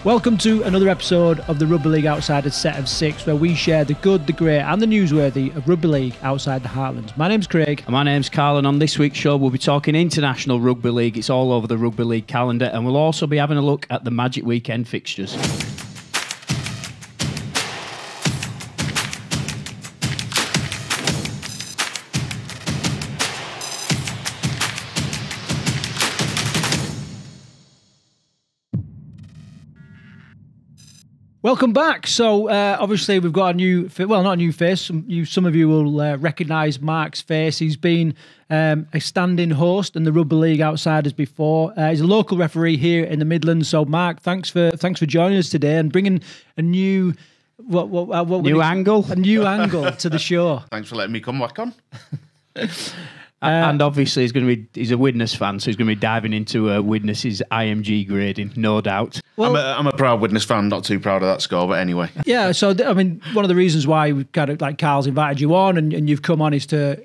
Welcome to another episode of the Rugby League Outsiders set of 6, where we share the good, the great and the newsworthy of Rugby League outside the heartlands. My name's Craig. And my name's Karl, and on this week's show we'll be talking international Rugby League. It's all over the Rugby League calendar, and we'll also be having a look at the Magic Weekend fixtures. Welcome back. So, obviously, we've got a new, well, not a new face. Some of you will recognise Mark's face. He's been a standing host in the Rugby League Outsiders before. He's a local referee here in the Midlands. So, Mark, thanks for joining us today and bringing a new angle to the show. Thanks for letting me come back on. And obviously he's a Widnes fan, so he's going to be diving into Widnes' IMG grading, no doubt. Well, I'm a proud Widnes fan, not too proud of that score, but anyway. Yeah, so I mean, one of the reasons why we've kind of like Karl's invited you on and you've come on is to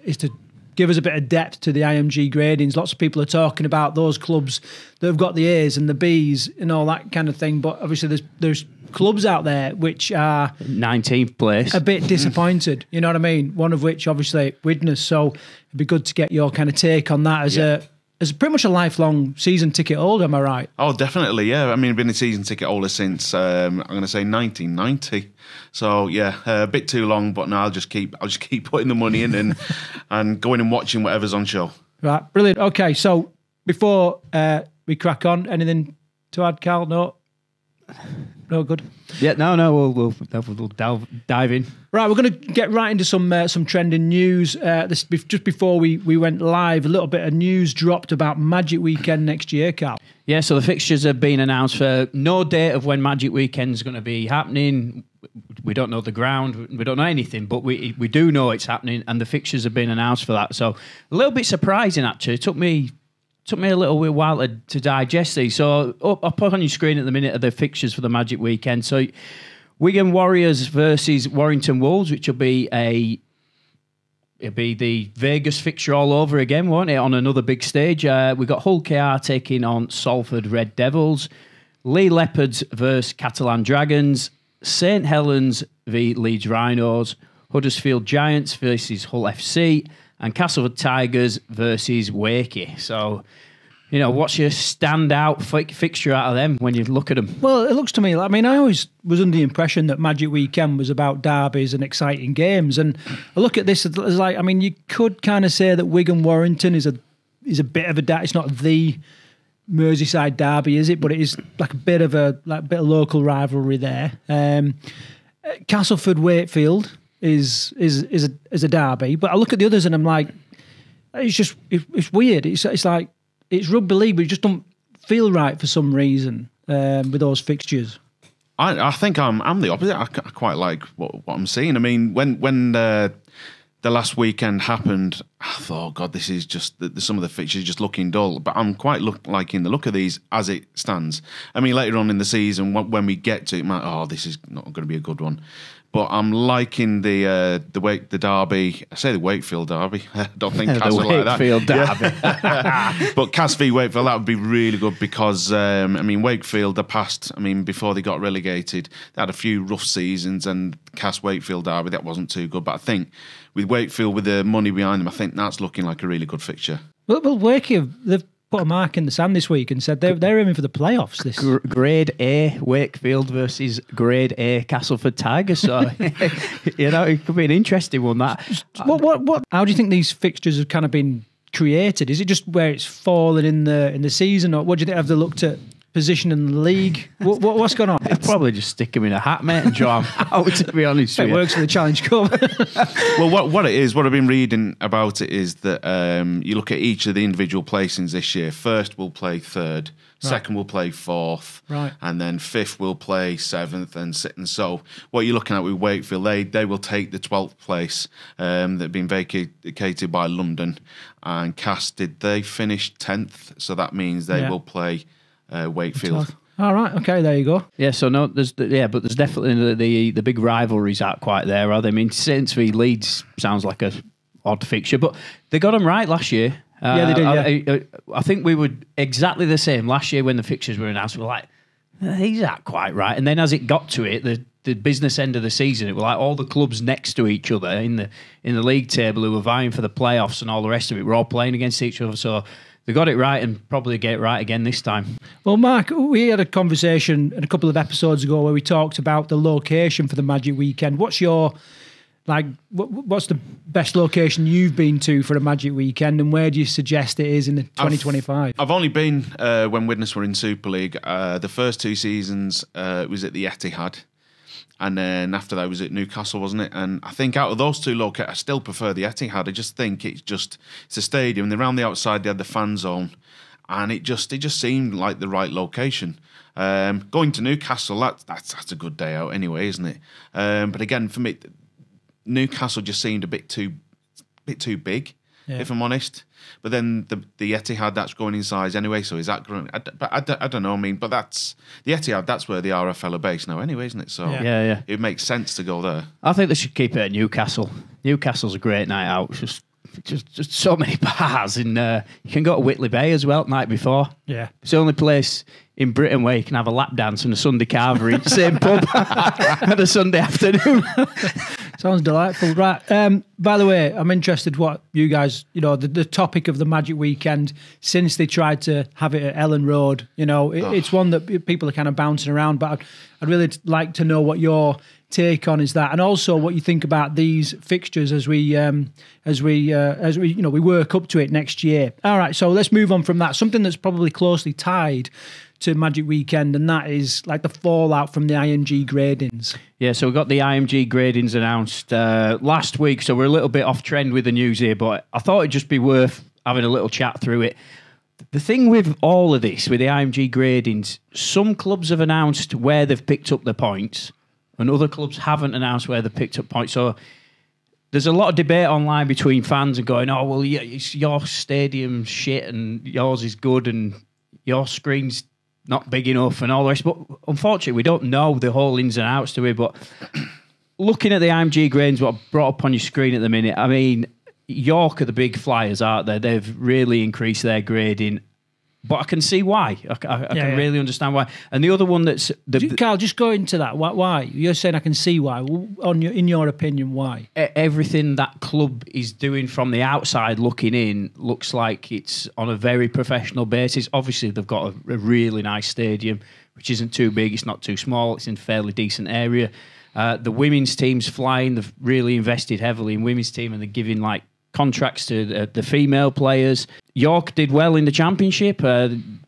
give us a bit of depth to the IMG gradings. Lots of people are talking about those clubs that have got the A's and the B's and all that kind of thing, but obviously there's clubs out there which are 19th place, a bit disappointed. You know what I mean? One of which obviously Widnes. So it'd be good to get your kind of take on that as pretty much a lifelong season ticket holder. Am I right? Oh, definitely. Yeah. I mean, I've been a season ticket holder since I'm going to say 1990. So yeah, a bit too long, but no, I'll just keep putting the money in and going and watching whatever's on show. Right, brilliant. Okay, so before we crack on, anything to add, Karl? No, good. Yeah, no. We'll dive in. Right, we're going to get right into some trending news. Just before we went live, a little bit of news dropped about Magic Weekend next year, Karl. Yeah, so the fixtures have been announced for no date of when Magic Weekend is going to be happening. We don't know the ground, we don't know anything, but we do know it's happening, and the fixtures have been announced for that. So a little bit surprising, actually. It took me a little while to digest these. So I'll put on your screen at the minute of the fixtures for the Magic Weekend. So Wigan Warriors versus Warrington Wolves, which will be it'll be the Vegas fixture all over again, won't it, on another big stage. We've got Hull KR taking on Salford Red Devils, Lee Leopards versus Catalan Dragons, St Helens v Leeds Rhinos, Huddersfield Giants versus Hull FC, and Castleford Tigers versus Wakey. So, you know, what's your standout fixture out of them when you look at them? Well, it looks to me, I mean, I always was under the impression that Magic Weekend was about derbies and exciting games. And I look at this as like, I mean, you could kind of say that Wigan Warrington is a bit of a, it's not the Merseyside derby, is it? But it is like a bit of local rivalry there. Castleford Wakefield is a derby, but I look at the others and I'm like, it's weird. It's like it's rugby league, but it just don't feel right for some reason with those fixtures. I think I'm the opposite. I quite like what I'm seeing. I mean, when the last weekend happened, I thought, oh God, this is just some of the fixtures just looking dull. But I'm quite liking the look of these as it stands. I mean, later on in the season, when we get to it, this is not going to be a good one. But I'm liking the derby. I say the Wakefield derby. I don't think Cass would like that. Wakefield derby. Yeah. But Cass v Wakefield, that would be really good because, I mean, Wakefield, before they got relegated, they had a few rough seasons, and Cass Wakefield derby, that wasn't too good. But I think with Wakefield, with the money behind them, I think that's looking like a really good fixture. Well, Wakefield, they've put a mark in the sand this week and said they're aiming for the playoffs. Grade A Wakefield versus Grade A Castleford Tigers. So you know, it could be an interesting one. That what? How do you think these fixtures have kind of been created? Is it just where it's fallen in the season, or what do you think? Have they looked at position in the league? What's going on? Probably just stick him in a hat, mate, and draw him out, to be honest with you. It works for the Challenge Cup. Well, what it is, what I've been reading about it is that you look at each of the individual placings this year. First will play third, second will play fourth, and then fifth will play seventh and sixth. And so what you're looking at with Wakefield, they will take the 12th place that have been vacated by London. And Cass, did they finish 10th? So that means they will play Wakefield. All right, okay, there you go. Yeah, so no, but there's definitely the big rivalries aren't quite there, are they? I mean, Saints v Leeds sounds like a odd fixture, but they got them right last year. Yeah, they did. I think we were exactly the same last year when the fixtures were announced. We were like, Is that quite right? And then as it got to it, the business end of the season, it was like all the clubs next to each other in the league table who were vying for the playoffs and all the rest of it were all playing against each other. So they got it right and probably get it right again this time. Well, Mark, we had a conversation a couple of episodes ago where we talked about the location for the Magic Weekend. What's the best location you've been to for a Magic Weekend, and where do you suggest it is in 2025? I've only been when Widnes were in Super League. The first 2 seasons it was at the Etihad, and then after that it was at Newcastle, wasn't it? And I think out of those 2 locations, I still prefer the Etihad. I just think it's a stadium. They're around the outside, they had the fan zone, and it just seemed like the right location. Going to Newcastle, that's a good day out anyway, isn't it? But again, for me, Newcastle just seemed a bit too big, if I'm honest. But then the Etihad, that's going in size anyway. So is that growing? I don't know. I mean, but that's the Etihad. That's where the RFL are based now, anyway, isn't it? So it makes sense to go there. I think they should keep it at Newcastle. Newcastle's a great night out. It's just so many bars, and you can go to Whitley Bay as well the night before. Yeah, it's the only place in Britain where you can have a lap dance and a Sunday carver in the same pub on a Sunday afternoon. Sounds delightful. Right. By the way, I'm interested what you guys, the topic of the Magic Weekend, since they tried to have it at Ellen Road, it's one that people are kind of bouncing around, but I'd really like to know what your take on is that, and also what you think about these fixtures as we work up to it next year. All right, so let's move on from that. Something that's probably closely tied to Magic Weekend, and that is like the fallout from the IMG gradings. Yeah, so we got the IMG gradings announced last week, so we're a little bit off trend with the news here, but I thought it'd just be worth having a little chat through it. The thing with all of this, with the IMG gradings, some clubs have announced where they've picked up their points, and other clubs haven't announced where they've picked up points. So there's a lot of debate online between fans and going, oh, well, yeah, it's your stadium's shit and yours is good and your screen's not big enough and all the rest. But unfortunately, we don't know the whole ins and outs to it. But looking at the IMG gradings, what I've brought up on your screen at the minute, I mean, York are the big flyers, aren't they? They've really increased their grading. But I can see why. I can really understand why. And the other one that's... Karl, just go into that. Why? You're saying I can see why. In your opinion, why? Everything that club is doing from the outside looking in looks like it's on a very professional basis. Obviously, they've got a really nice stadium, which isn't too big. It's not too small. It's in a fairly decent area. The women's team's flying. They've really invested heavily in women's team, and they're giving contracts to the female players. York did well in the championship.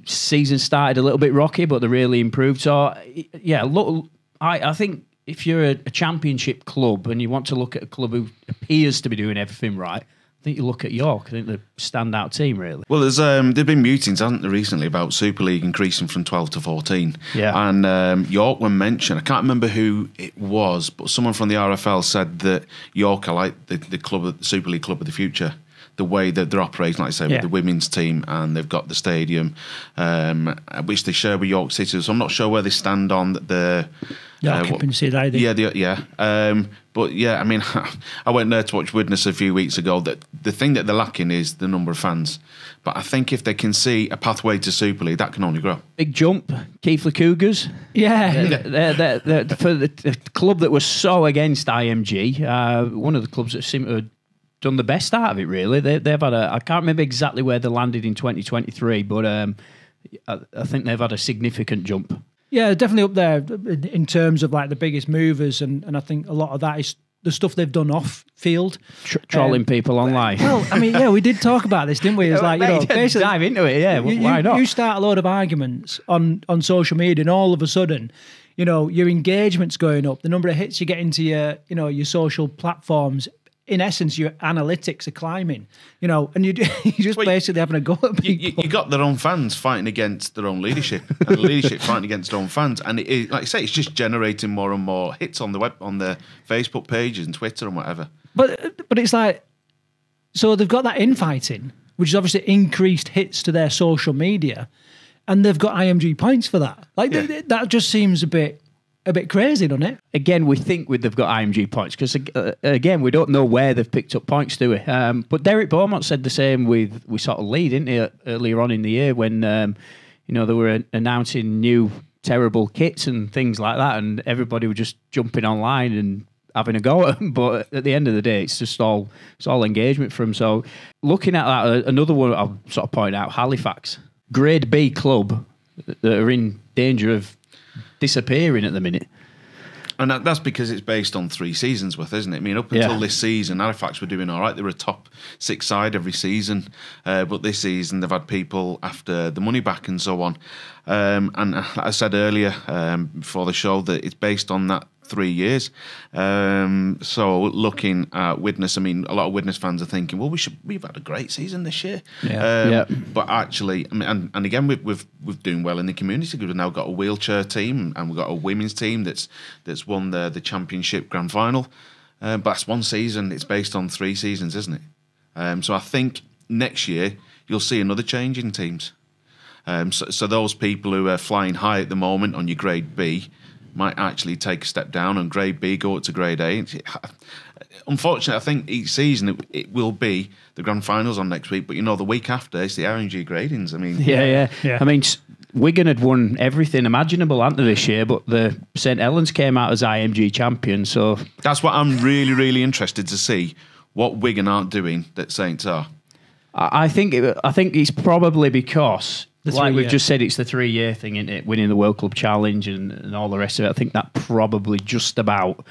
Season started a little bit rocky, but they really improved. So, yeah, look, I think if you're a championship club and you want to look at a club who appears to be doing everything right, I think you look at York. I think they're a standout team, really. Well, there've been mutings, hasn't there, recently about Super League increasing from 12 to 14. Yeah. And York were mentioned. I can't remember who it was, but someone from the RFL said that York are like the club, the Super League club of the future. The way that they're operating, like I say, with the women's team, and they've got the stadium, which they share with York City. So I'm not sure where they stand on the occupancy either. But yeah, I mean, I went there to watch Widnes a few weeks ago. That the thing that they're lacking is the number of fans. But I think if they can see a pathway to Super League, that can only grow. Big jump, Keighley Cougars. Yeah. They're for the club that was so against IMG, one of the clubs that seem to have done the best out of it, really. They've had I can't remember exactly where they landed in 2023, but I think they've had a significant jump. Yeah, definitely up there in terms of the biggest movers, and I think a lot of that is the stuff they've done off field. Trolling people online. Well, I mean, we did talk about this, didn't we? It's basically dive into it, why not? You start a load of arguments on social media, and all of a sudden, your engagement's going up, the number of hits you get into your social platforms. In essence, your analytics are climbing, and you're just basically having a go at people. You got their own fans fighting against their own leadership, and the leadership fighting against their own fans, and like I say, it's just generating more and more hits on the web, on the Facebook pages and Twitter and whatever. But it's so they've got that infighting, which is obviously increased hits to their social media, and they've got IMG points for that. That just seems a bit crazy, doesn't it? Again, we think they've got IMG points because, again, we don't know where they've picked up points, do we? But Derek Beaumont said the same with sort of Leigh, didn't he, earlier on in the year when, they were announcing new terrible kits and things like that, and everybody was just jumping online and having a go at them. But at the end of the day, it's all engagement from. So looking at that, another one I'll sort of point out, Halifax, Grade B club that are in danger of disappearing at the minute. And that's because it's based on 3 seasons worth, isn't it? I mean, up until this season, Halifax were doing all right. They were a top 6 side every season. But this season, they've had people after the money back and so on. And I said earlier before the show that it's based on that 3 years. So looking at Widnes, I mean, a lot of Widnes fans are thinking, well, we've had a great season this year. But actually, I mean, and again, we've doing well in the community. We've now got a wheelchair team and we've got a women's team that's won the championship grand final. But that's 1 season. It's based on 3 seasons, isn't it? So I think next year you'll see another change in teams. So those people who are flying high at the moment on your Grade B might actually take a step down and Grade B go up to Grade A. Unfortunately, I think each season it will be the grand finals on next week, but the week after it's the IMG Gradings. I mean, yeah. I mean, Wigan had won everything imaginable, hadn't they, this year? But the St Helens came out as IMG champions, so that's what I'm really, really interested to see. What Wigan aren't doing that Saints are. I think it's probably because, like we've just said, it's the 3-year thing, isn't it? Winning the World Club Challenge and all the rest of it. I think that probably just about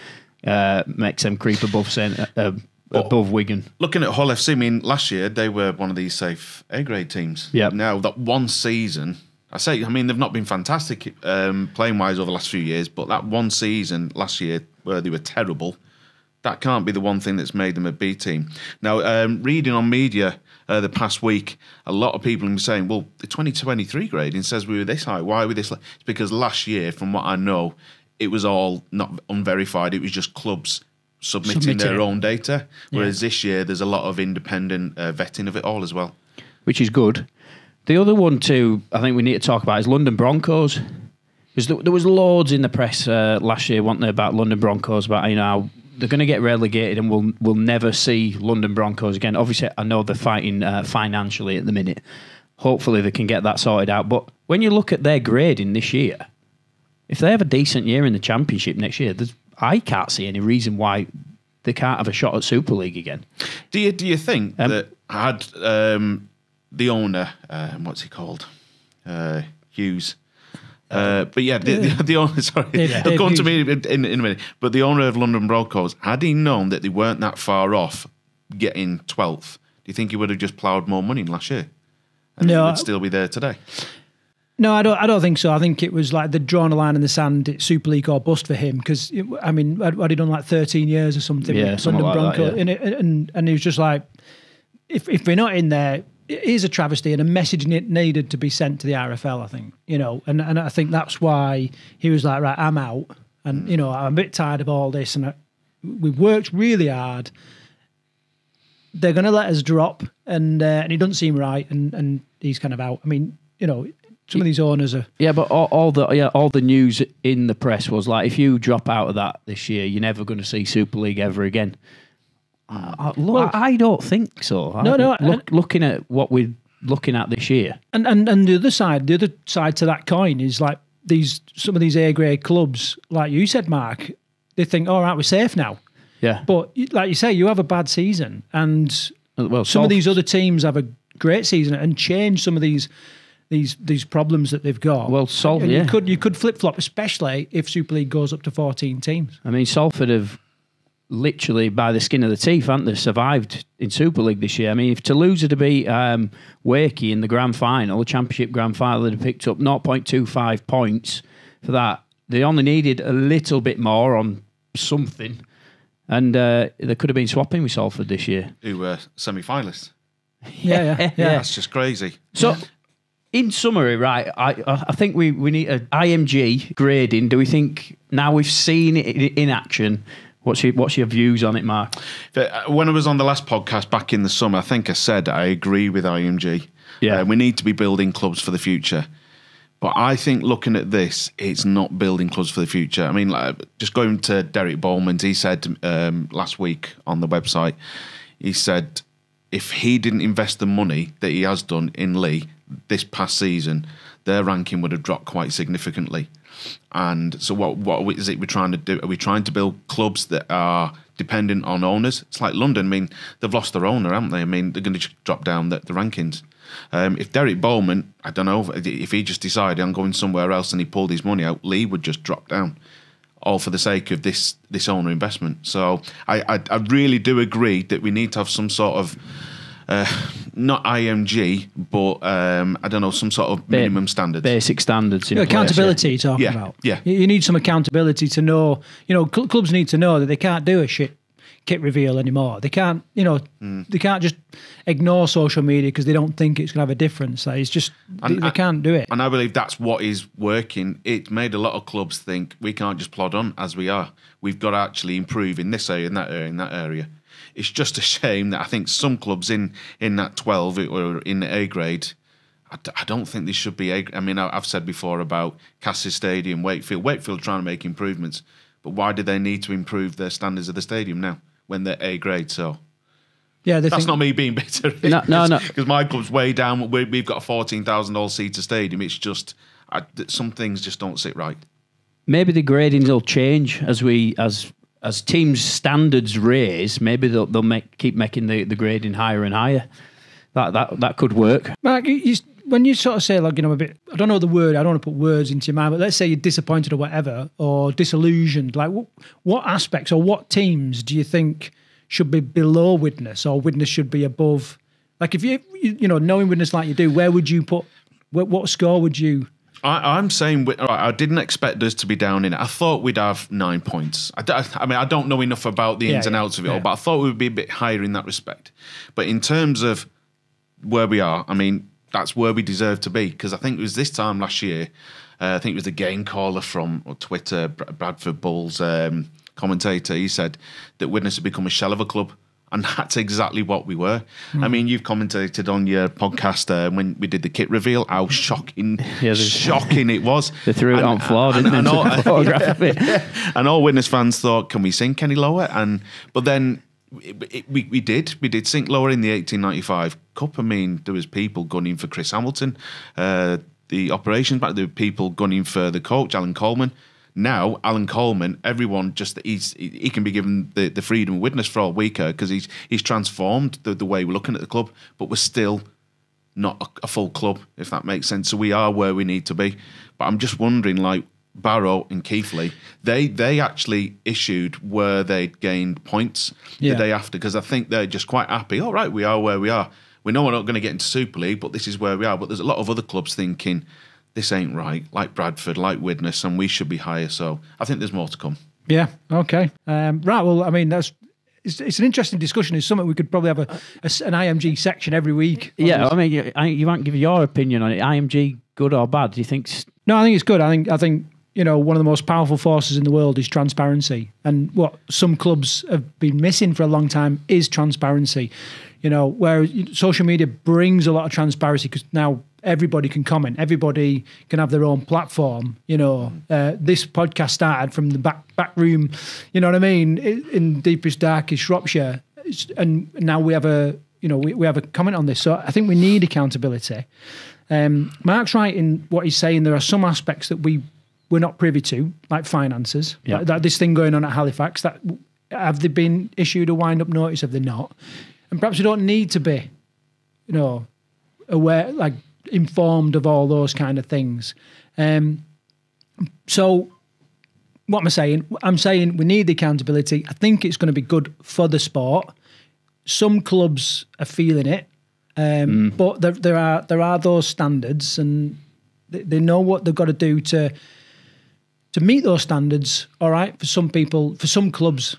makes them creep above Wigan. Looking at Hull FC, I mean, last year they were one of these safe A-grade teams. Yeah. Now that 1 season, I mean, they've not been fantastic playing wise over the last few years, but that 1 season last year where they were terrible, that can't be the one thing that's made them a B team. Now, reading on media the past week, a lot of people are saying, well, the 2023 grading says we were this high. Why are we this low? It's because last year, from what I know, it was all not unverified. It was just clubs submitting their own data. Whereas this year, there's a lot of independent vetting of it all as well. Which is good. The other one too, I think we need to talk about is London Broncos. Because there was loads in the press last year, weren't there, about London Broncos, about how they're going to get relegated and we'll never see London Broncos again. Obviously, I know they're fighting financially at the minute. Hopefully, they can get that sorted out. But when you look at their grading this year, if they have a decent year in the Championship next year, I can't see any reason why they can't have a shot at Super League again. Do you think that had the owner, what's he called, Hughes? But yeah, the owner. Sorry, they'll come to me in a minute. But the owner of London Broncos, had he known that they weren't that far off getting 12th, do you think he would have just ploughed more money in last year, and he would still be there today? No, I don't think so. I think it was like they'd drawn a line in the sand. It's Super League or bust for him because I mean, had he done like 13 years or something? Yeah, something like Broncos, that, and he was just like, if we're not in there. It is a travesty and a message needed to be sent to the RFL, I think, and I think that's why he was like, right, I'm out. And, I'm a bit tired of all this. And we've worked really hard. They're going to let us drop and it doesn't seem right. And he's kind of out. I mean, some of these owners are... Yeah, but all the news in the press was like, if you drop out of that this year, you're never going to see Super League ever again. I don't think so. Looking at what we're looking at this year, and the other side to that coin is like some of these A grade clubs, like you said, Mark, they think, all right, we're safe now. Yeah, but like you say, you have a bad season, and some of these other teams have a great season and change some of these problems that they've got. Well, you could flip flop, especially if Super League goes up to 14 teams. I mean, Salford have literally by the skin of the teeth, haven't they, survived in Super League this year. I mean, if Toulouse had beat Wakey in the grand final, the Championship grand final, they'd have picked up 0.25 points for that. They only needed a little bit more on something, and they could have been swapping with Salford this year. Who were semi-finalists. Yeah. That's just crazy. So, in summary, right, I think we need an IMG grading. Do we think, now we've seen it in action, what's your views on it, Mark? When I was on the last podcast back in the summer, I think I said I agree with IMG. Yeah. We need to be building clubs for the future. But I think looking at this, it's not building clubs for the future. I mean, just going to Derek Bowman, he said last week on the website, he said if he didn't invest the money that he has done in Lee this past season, their ranking would have dropped quite significantly. And so what is it we're trying to do? Are we trying to build clubs that are dependent on owners? It's like London. I mean, they've lost their owner, haven't they? I mean, they're going to drop down the rankings. If Derek Bowman, I don't know, if he just decided I'm going somewhere else and he pulled his money out, Lee would just drop down, all for the sake of this owner investment. So I really do agree that we need to have some sort of, not IMG, but I don't know, some sort of minimum standards. Basic standards in accountability you're talking about. Yeah. You need some accountability to know, clubs need to know that they can't do a shit kit reveal anymore. They can't, they can't just ignore social media because they don't think it's going to have a difference. Like, it's just, they can't do it. And I believe that's what is working. It made a lot of clubs think we can't just plod on as we are. We've got to actually improve in this area, in that area, in that area. It's just a shame that I think some clubs in that 12 or in the A grade, I don't think they should be. I mean, I've said before about Cassis Stadium, Wakefield. Wakefield trying to make improvements, but why do they need to improve their standards of the stadium now when they're A grade? So yeah, that's not me being bitter. No. Because my club's way down. We've got a 14,000 all-seater stadium. It's just some things just don't sit right. Maybe the gradings will change as teams' standards raise. Maybe they'll keep making the grading higher and higher. That could work. Mark, when you sort of say, like, a bit, I don't know the word, I don't want to put words into your mind, but let's say you're disappointed or whatever, or disillusioned, like what aspects or what teams do you think should be below Widnes, or Widnes should be above? Like, if you knowing Widnes like you do, where would you put, what score would you? I'm saying, I didn't expect us to be down in it. I thought we'd have 9 points. I mean, I don't know enough about the ins and outs of it all, but I thought we would be a bit higher in that respect. But in terms of where we are, I mean, that's where we deserve to be. Because I think it was this time last year, I think it was the game caller from Twitter, Bradford Bulls commentator, he said that Widnes had become a shell of a club. And that's exactly what we were. I mean, you've commentated on your podcast when we did the kit reveal, how shocking it was. They threw it on floor, didn't they? And all Widnes fans thought, can we sink any lower? But then we did sink lower in the 1895 Cup. I mean, there was people gunning for Chris Hamilton, the operations back. There were people gunning for the coach, Alan Coleman. Now, Alan Coleman, everyone he can be given the freedom of Widnes for all weaker because he's transformed the way we're looking at the club, but we're still not a full club, if that makes sense. So we are where we need to be. But I'm just wondering, like Barrow and Keighley, they actually issued where they'd gained points the day after, because I think they're just quite happy. All right, we are where we are. We know we're not going to get into Super League, but this is where we are. But there's a lot of other clubs thinking, this ain't right, like Bradford, like Widnes, and we should be higher. So I think there's more to come. Yeah, okay. Right, well, I mean, it's an interesting discussion. It's something we could probably have an IMG section every week. Yeah, I mean, you won't give your opinion on it. IMG, good or bad? Do you think? No, I think it's good. I think one of the most powerful forces in the world is transparency. And what some clubs have been missing for a long time is transparency. Where social media brings a lot of transparency because now everybody can comment, everybody can have their own platform. This podcast started from the back room, you know what I mean, in deepest, darkest Shropshire, and now we have we have a comment on this. So I think we need accountability. Mark's right in what he's saying. There are some aspects that we're not privy to, like finances. Yeah. Like this thing going on at Halifax. That have they been issued a wind-up notice? Have they not? And perhaps we don't need to be, aware, like informed of all those kind of things. So what am I saying? I'm saying we need the accountability. I think it's going to be good for the sport. Some clubs are feeling it, but there are those standards, and they know what they've got to do to meet those standards. All right, for some people, for some clubs.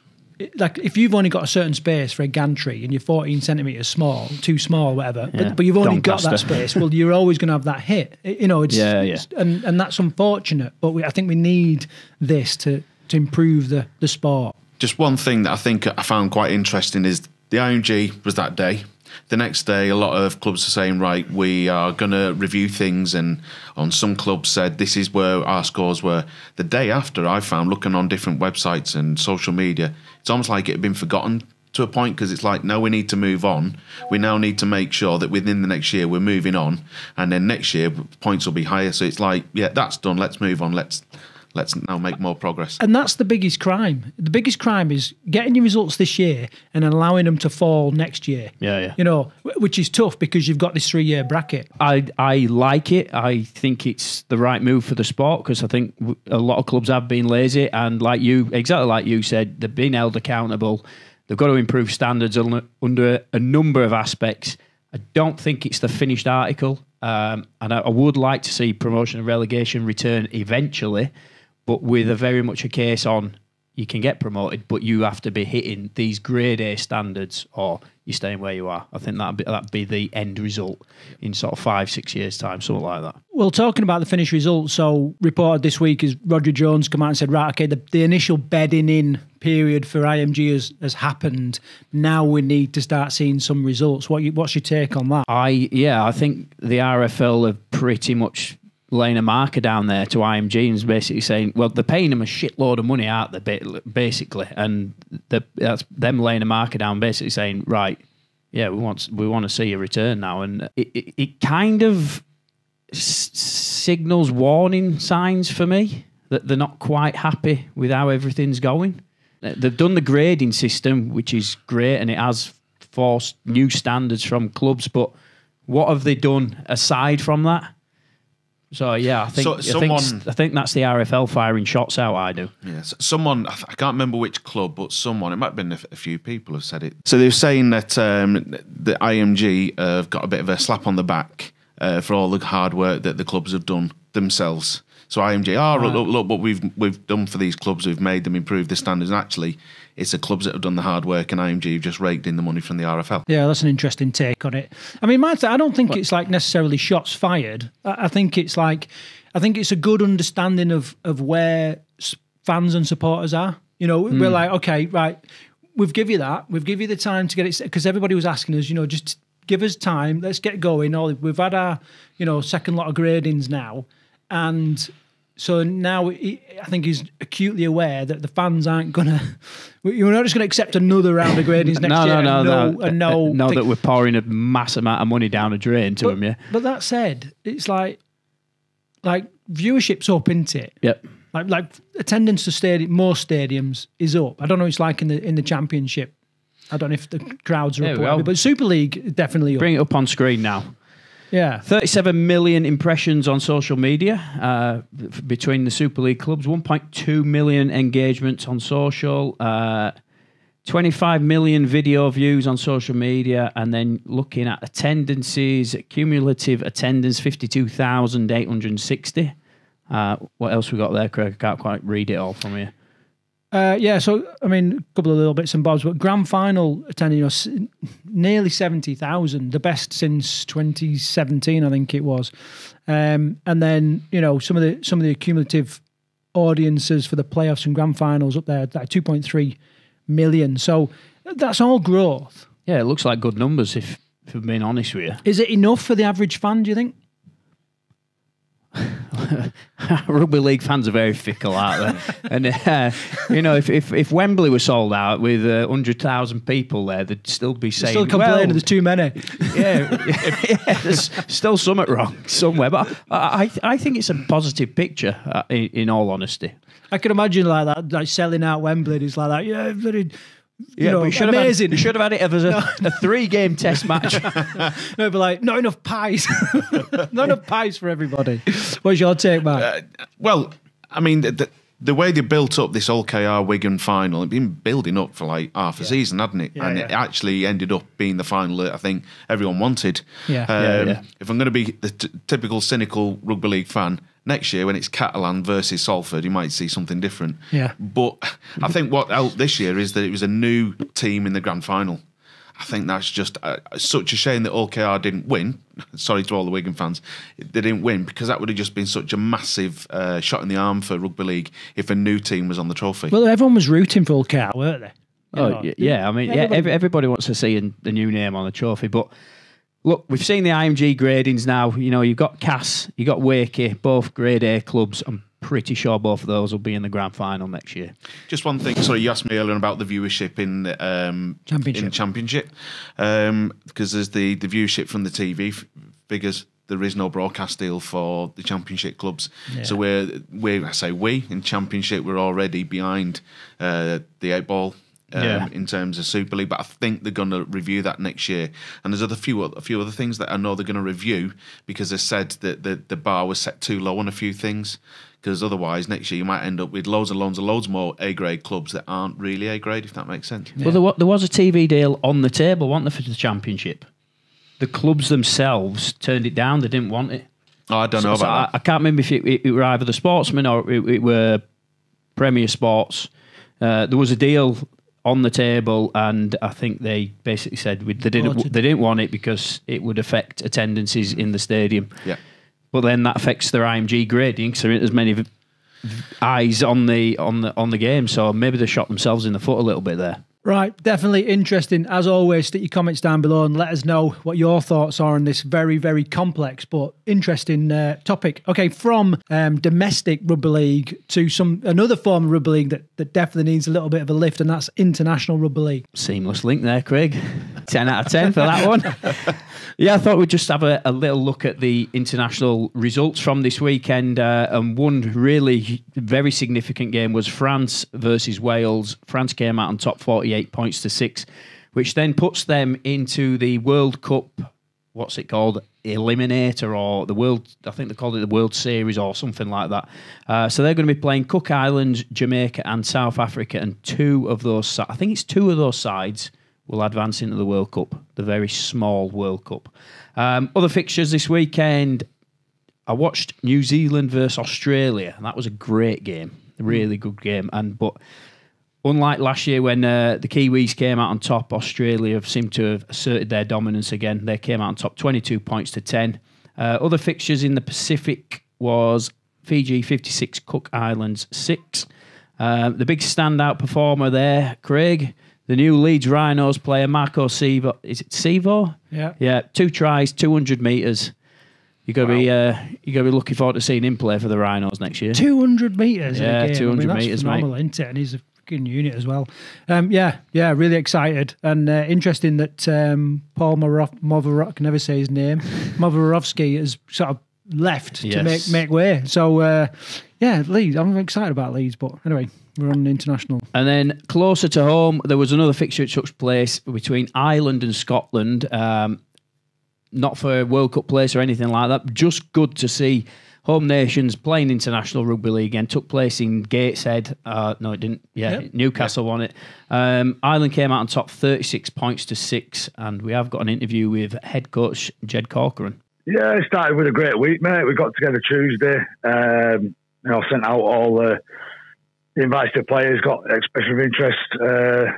Like if you've only got a certain space for a gantry and you're 14 centimetres small, too small, whatever, but you've only got that space, well, you're always going to have that hit. And that's unfortunate. But I think we need this to improve the sport. Just one thing that I think I found quite interesting is the IMG was that day. The next day, a lot of clubs are saying, right, we are going to review things, and on some clubs said this is where our scores were. The day after, I found, looking on different websites and social media, it's almost like it had been forgotten to a point because it's like, no, we need to move on. We now need to make sure that within the next year we're moving on, and then next year points will be higher. So it's like, yeah, that's done. Let's move on. Let's now make more progress. And that's the biggest crime. The biggest crime is getting your results this year and allowing them to fall next year. Yeah. You know, which is tough because you've got this 3-year bracket. I like it. I think it's the right move for the sport because I think a lot of clubs have been lazy, and exactly like you said, they've been held accountable. They've got to improve standards under a number of aspects. I don't think it's the finished article, and I would like to see promotion and relegation return eventually, but with a very much a case on you can get promoted, but you have to be hitting these grade A standards or you're staying where you are. I think that'd be the end result in sort of 5-6 years' time, something like that. Well, talking about the finished result, so reported this week is Roger Jones come out and said, right, okay, the initial bedding in period for IMG has happened. Now we need to start seeing some results. What's your take on that? I think the RFL have pretty much laying a marker down there to IMG and is basically saying, well, they're paying them a shitload of money, aren't they, basically? And that's them laying a marker down, basically saying, right, yeah, we want to see a return now. And it kind of signals warning signs for me that they're not quite happy with how everything's going. They've done the grading system, which is great, and it has forced new standards from clubs, but what have they done aside from that? So yeah, I think that's the RFL firing shots out. I do. Yes, someone, I can't remember which club, but someone, it might have been a few people have said it. So they were saying that the IMG have got a bit of a slap on the back for all the hard work that the clubs have done themselves. So IMG, look what we've done for these clubs. We've made them improve the standards. And actually, it's the clubs that have done the hard work, and IMG have just raked in the money from the RFL. Yeah, that's an interesting take on it. I mean, I don't think it's like necessarily shots fired. I think it's a good understanding of where fans and supporters are. You know, we're like, okay, right, we've give you that. We've give you the time to get it, because everybody was asking us, you know, just give us time. Let's get going. We've had our, you know, second lot of gradings now. And so now I think he's acutely aware that the fans aren't going to... You're not just going to accept another round of gradings next year. No, that we're pouring a mass amount of money down a drain to them, yeah. But that said, it's like viewership's up, isn't it? Yep. Like attendance to most stadiums is up. I don't know what it's like in the Championship. I don't know if the crowds are up or whatever, but Super League definitely up. Bring it up on screen now. Yeah, 37 million impressions on social media between the Super League clubs, 1.2 million engagements on social, 25 million video views on social media, and then looking at attendances, cumulative attendance, 52,860. What else we got there, Craig? I can't quite read it all from here. So, I mean, a couple of little bits and bobs, but grand final attending, nearly 70,000, the best since 2017, I think it was. And then, you know, some of the cumulative audiences for the playoffs and grand finals up there, like 2.3 million. So that's all growth. Yeah, it looks like good numbers, if I'm being honest with you. Is it enough for the average fan, do you think? Rugby League fans are very fickle, aren't they? And you know, if Wembley was sold out with 100,000 people there, they'd still be saying, still complaining there's too many. Yeah, there's still something wrong somewhere. But I think it's a positive picture. In all honesty, I can imagine like that, like selling out Wembley. It's like that. Yeah, very. You know, amazing. You should have had it as a 3-game test match. No, but like, not enough pies. Not enough pies for everybody. What's your take, Matt? Well, I mean, the way they built up this OKR Wigan final, it'd been building up for like half a season, hadn't it? Yeah, it actually ended up being the final that I think everyone wanted. If I'm going to be the typical cynical Rugby League fan, next year when it's Catalan versus Salford, you might see something different. Yeah. But I think what helped this year is that it was a new team in the grand final. I think that's just such a shame that OKR didn't win. Sorry to all the Wigan fans. They didn't win because that would have just been such a massive shot in the arm for Rugby League if a new team was on the trophy. Well, everyone was rooting for OKR, weren't they? I mean, everybody wants to see the new name on the trophy, but look, we've seen the IMG gradings now. You know, you've got Cass, you've got Wakey, both grade A clubs, and pretty sure both of those will be in the grand final next year. Just one thing. Sorry, you asked me earlier about the viewership in Championship, because there's the viewership from the TV figures. There is no broadcast deal for the Championship clubs, so we in Championship we're already behind the 8-ball. In terms of Super League, but I think they're going to review that next year. And there's a few other things that I know they're going to review, because they said that the bar was set too low on a few things. Because otherwise, next year you might end up with loads more A-grade clubs that aren't really A-grade, if that makes sense. Yeah. Well, there was a TV deal on the table, wasn't there, for the Championship? The clubs themselves turned it down; they didn't want it. Oh, I don't know about that. I can't remember if it were either the Sportsman or it were Premier Sports. There was a deal on the table, and I think they basically said they didn't want it because it would affect attendances in the stadium. Yeah, but then that affects their IMG grading, so there's many eyes on the game. So maybe they shot themselves in the foot a little bit there. Right, definitely interesting. As always, stick your comments down below and let us know what your thoughts are on this very, very complex but interesting topic. Okay, from domestic rugby league to another form of rugby league that definitely needs a little bit of a lift, and that's international rugby league. Seamless link there, Craig. 10 out of 10 for that one. Yeah, I thought we'd just have a little look at the international results from this weekend. And one really very significant game was France versus Wales. France came out on top 48 points to 6, which then puts them into the World Cup, what's it called? Eliminator, or the World, I think they called it the World Series or something like that. So they're going to be playing Cook Islands, Jamaica and South Africa, and two of those sides will advance into the World Cup, the very small World Cup. Other fixtures this weekend, I watched New Zealand versus Australia, and that was a great game, a really good game. But unlike last year when the Kiwis came out on top, Australia have seemed to have asserted their dominance again. They came out on top 22 points to 10. Other fixtures in the Pacific was Fiji 56, Cook Islands 6. The big standout performer there, Craig, the new Leeds Rhinos player, Marco Sevo. Is it Sevo? Yeah. Yeah, 2 tries, 200 metres. You're gonna be looking forward to seeing him play for the Rhinos next year. 200 metres. Yeah, in a game. 200 that's metres, phenomenal, mate. Isn't it? And he's a freaking unit as well. Really excited, and interesting that Paul Movorov, can never say his name, Movorovsky has sort of left to make way. So Leeds. I'm excited about Leeds, but anyway. We're on the international. And then closer to home, there was another fixture that took place between Ireland and Scotland. Not for a World Cup place or anything like that. Just good to see home nations playing international rugby league again. Took place in Gateshead. No, it didn't. Yeah, yep. Newcastle won it. Ireland came out on top 36 points to 6. And we have got an interview with head coach Jed Corcoran. Yeah, it started with a great week, mate. We got together Tuesday. Sent out all the invites to players, got expression of interest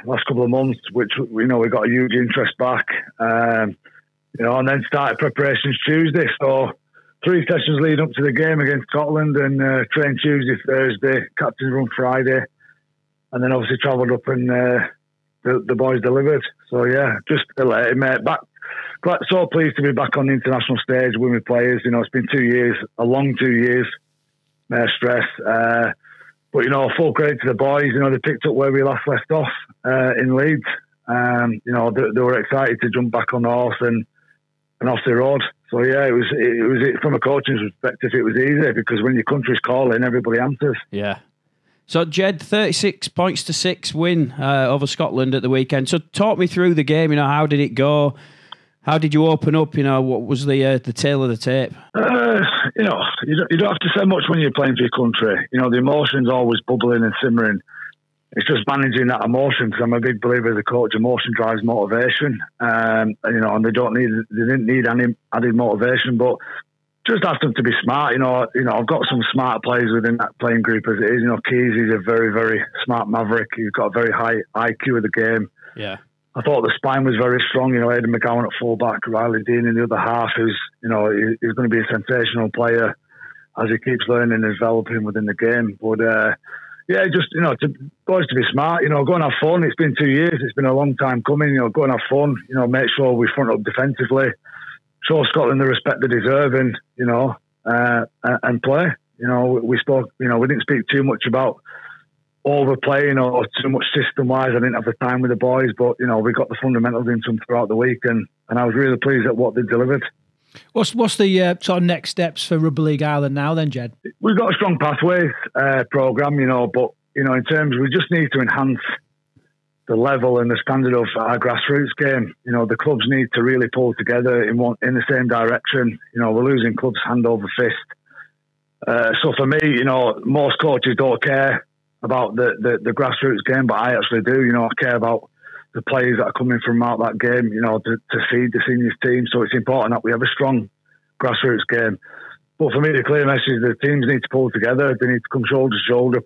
last couple of months, which we got a huge interest back. And then started preparations Tuesday. So 3 sessions leading up to the game against Scotland, and trained Tuesday, Thursday, captain's run Friday, and then obviously travelled up and the boys delivered. So yeah, just elated, mate. Quite so pleased to be back on the international stage with my players. It's been 2 years, a long 2 years, stress. But, full credit to the boys. They picked up where we last left off in Leeds. They were excited to jump back on the horse and off the road. So, yeah, it was from a coaching perspective, it was easy, because when your country's calling, everybody answers. Yeah. So, Jed, 36 points to 6 win over Scotland at the weekend. So, talk me through the game. How did it go? How did you open up? What was the tail of the tape? You don't have to say much when you're playing for your country. The emotion's always bubbling and simmering. It's just managing that emotion, because I'm a big believer as a coach, emotion drives motivation. And they didn't need any added motivation, but just ask them to be smart. I've got some smart players within that playing group as it is. Keys is a very, very smart maverick. He's got a very high IQ of the game. Yeah. I thought the spine was very strong. Aidan McGowan at fullback, Riley Dean in the other half, who's he's going to be a sensational player as he keeps learning and developing within the game. But boys to be smart. Go and have fun. It's been 2 years. It's been a long time coming. Go and have fun. Make sure we front up defensively. Show Scotland the respect they deserve, and play. You know, we spoke. You know, we didn't speak too much about overplaying or too much system-wise. I didn't have the time with the boys, but you know, we got the fundamentals into them throughout the week, and I was really pleased at what they delivered. What's the sort of next steps for Rugby League Ireland now then, Jed? We've got a strong pathways programme, you know, but you know, in terms, we just need to enhance the level and the standard of our grassroots game. You know, the clubs need to really pull together in the same direction. You know, we're losing clubs hand over fist. So for me, you know, most coaches don't care about the grassroots game, but I actually do. You know, I care about the players that are coming from out that game, you know, to feed the seniors team. So it's important that we have a strong grassroots game. But for me, the clear message is the teams need to pull together. They need to come shoulder to shoulder,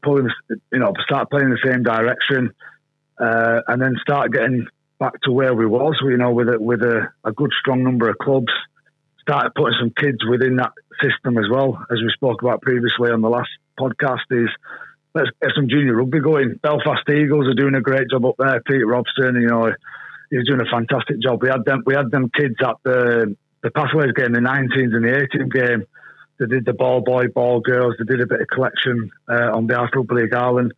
start playing in the same direction, and then start getting back to where we was. You know, with a good strong number of clubs. Start putting some kids within that system as well, as we spoke about previously on the last podcast. Let's get some junior rugby going. Belfast Eagles are doing a great job up there. Pete Robson, you know, he's doing a fantastic job. We had them kids at the Pathways game, the 19s and the 18 game. They did the ball boy, ball girls. They did a bit of collection on behalf of Rugby League Ireland.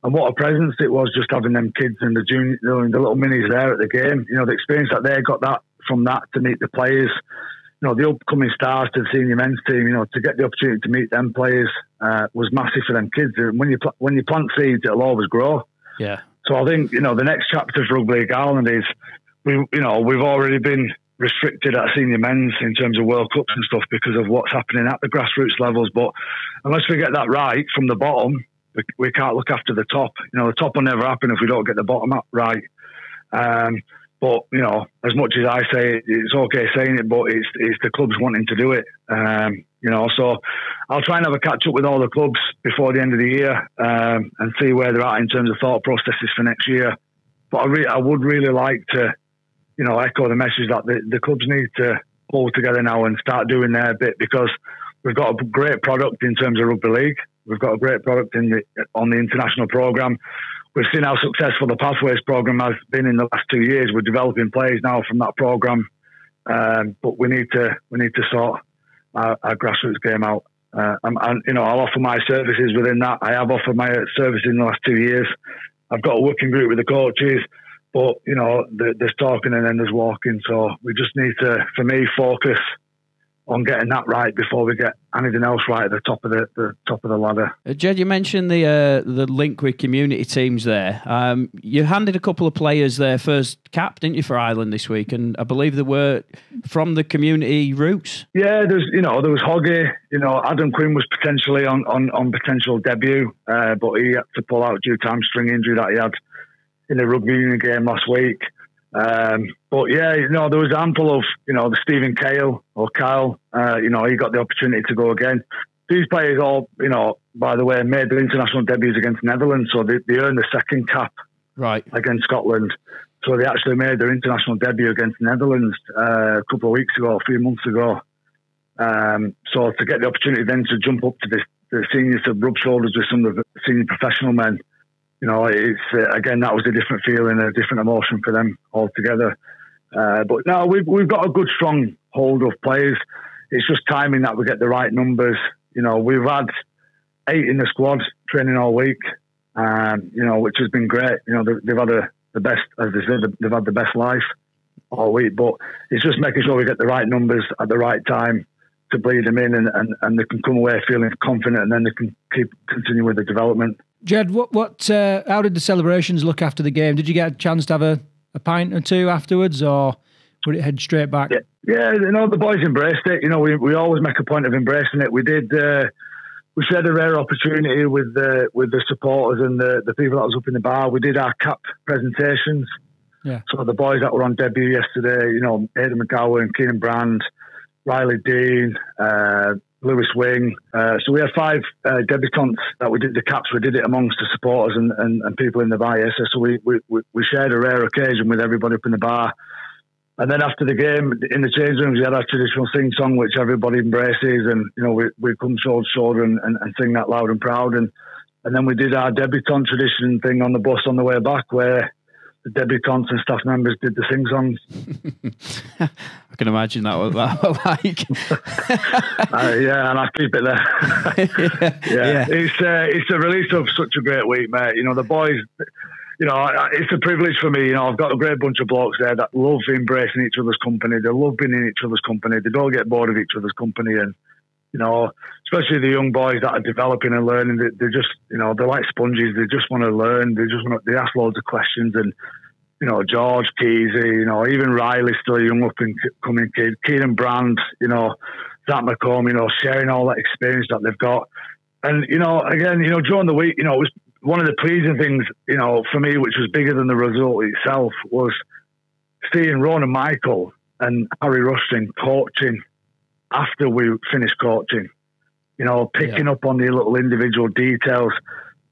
And what a presence it was, just having them kids and the junior, you know, the little minis there at the game. You know, the experience that they got from that to meet the players. You know, the upcoming stars to the senior men's team, you know, to get the opportunity to meet them players was massive for them kids. When you plant seeds, it'll always grow. Yeah. So I think, you know, the next chapter for Rugby League Ireland is, we've already been restricted at senior men's in terms of World Cups and stuff because of what's happening at the grassroots levels. But unless we get that right from the bottom, we can't look after the top. You know, the top will never happen if we don't get the bottom up right. But, you know, as much as I say it's okay saying it, but it's the clubs wanting to do it. You know, so I'll try and have a catch up with all the clubs before the end of the year and see where they're at in terms of thought processes for next year. But I would really like to, you know, echo the message that the clubs need to pull together now and start doing their bit, because we've got a great product in terms of rugby league. We've got a great product on the international programme. We've seen how successful the Pathways programme has been in the last 2 years. We're developing players now from that programme, but we need to sort our grassroots game out. And you know, I'll offer my services within that. I have offered my service in the last 2 years. I've got a working group with the coaches, but you know, there's talking and then there's walking. So we just need to, for me, focus on getting that right before we get anything else right at the top of the ladder. Jed, you mentioned the link with community teams there. You handed a couple of players their first cap, didn't you, for Ireland this week? And I believe they were from the community roots. Yeah, there was Hoggy. You know, Adam Quinn was potentially on potential debut, but he had to pull out due to hamstring injury that he had in the rugby union game last week. But yeah, you know, there was ample of, you know, the Stephen Kyle, you know, he got the opportunity to go again. These players all, you know, by the way, made their international debuts against Netherlands, so they earned the second cap against Scotland. So they actually made their international debut against Netherlands a couple of weeks ago, a few months ago. So to get the opportunity then to jump up to the seniors, to rub shoulders with some of the senior professional men, you know, it's again, that was a different feeling, a different emotion for them altogether. But no, we've got a good, strong hold of players. It's just timing that we get the right numbers. You know, we've had 8 in the squad training all week, you know, which has been great. You know, they've had the best, as they said, they've had the best life all week. But it's just making sure we get the right numbers at the right time to bleed them in, and they can come away feeling confident, and then they can continue with the development. Jed, how did the celebrations look after the game? Did you get a chance to have a pint or two afterwards, or would it head straight back? Yeah, you know, the boys embraced it. You know, we always make a point of embracing it. We did. We shared a rare opportunity with the supporters and the people that was up in the bar. We did our cap presentations. Yeah. So the boys that were on debut yesterday, you know, Aidan McGowan, Keenan Brand, Riley Dean, Lewis Wing. So we had 5 debutants that we did the caps. We did it amongst the supporters and people in the bar. Yes. So we shared a rare occasion with everybody up in the bar. And then after the game, in the change rooms, we had our traditional sing song, which everybody embraces. And, you know, we come shoulder to shoulder and sing that loud and proud. And then we did our debutant tradition thing on the bus on the way back, where the debutantes and staff members did the sing-songs. I can imagine that was like. Yeah, and I keep it there. Yeah. It's a release of such a great week, mate. You know, the boys, you know, it's a privilege for me. You know, I've got a great bunch of blokes there that love embracing each other's company. They love being in each other's company. They don't get bored of each other's company. And, you know, especially the young boys that are developing and learning, they just, you know, they're like sponges. They just want to learn. They ask loads of questions. And, you know, George Keesey, you know, even Riley's still a young up and coming kid. Kieran Brand, you know, Zach McComb, you know, sharing all that experience that they've got. And, you know, again, you know, during the week, you know, it was one of the pleasing things, you know, for me, which was bigger than the result itself, was seeing Ron and Michael and Harry Rushton coaching after we finished coaching. You know, picking up on the little individual details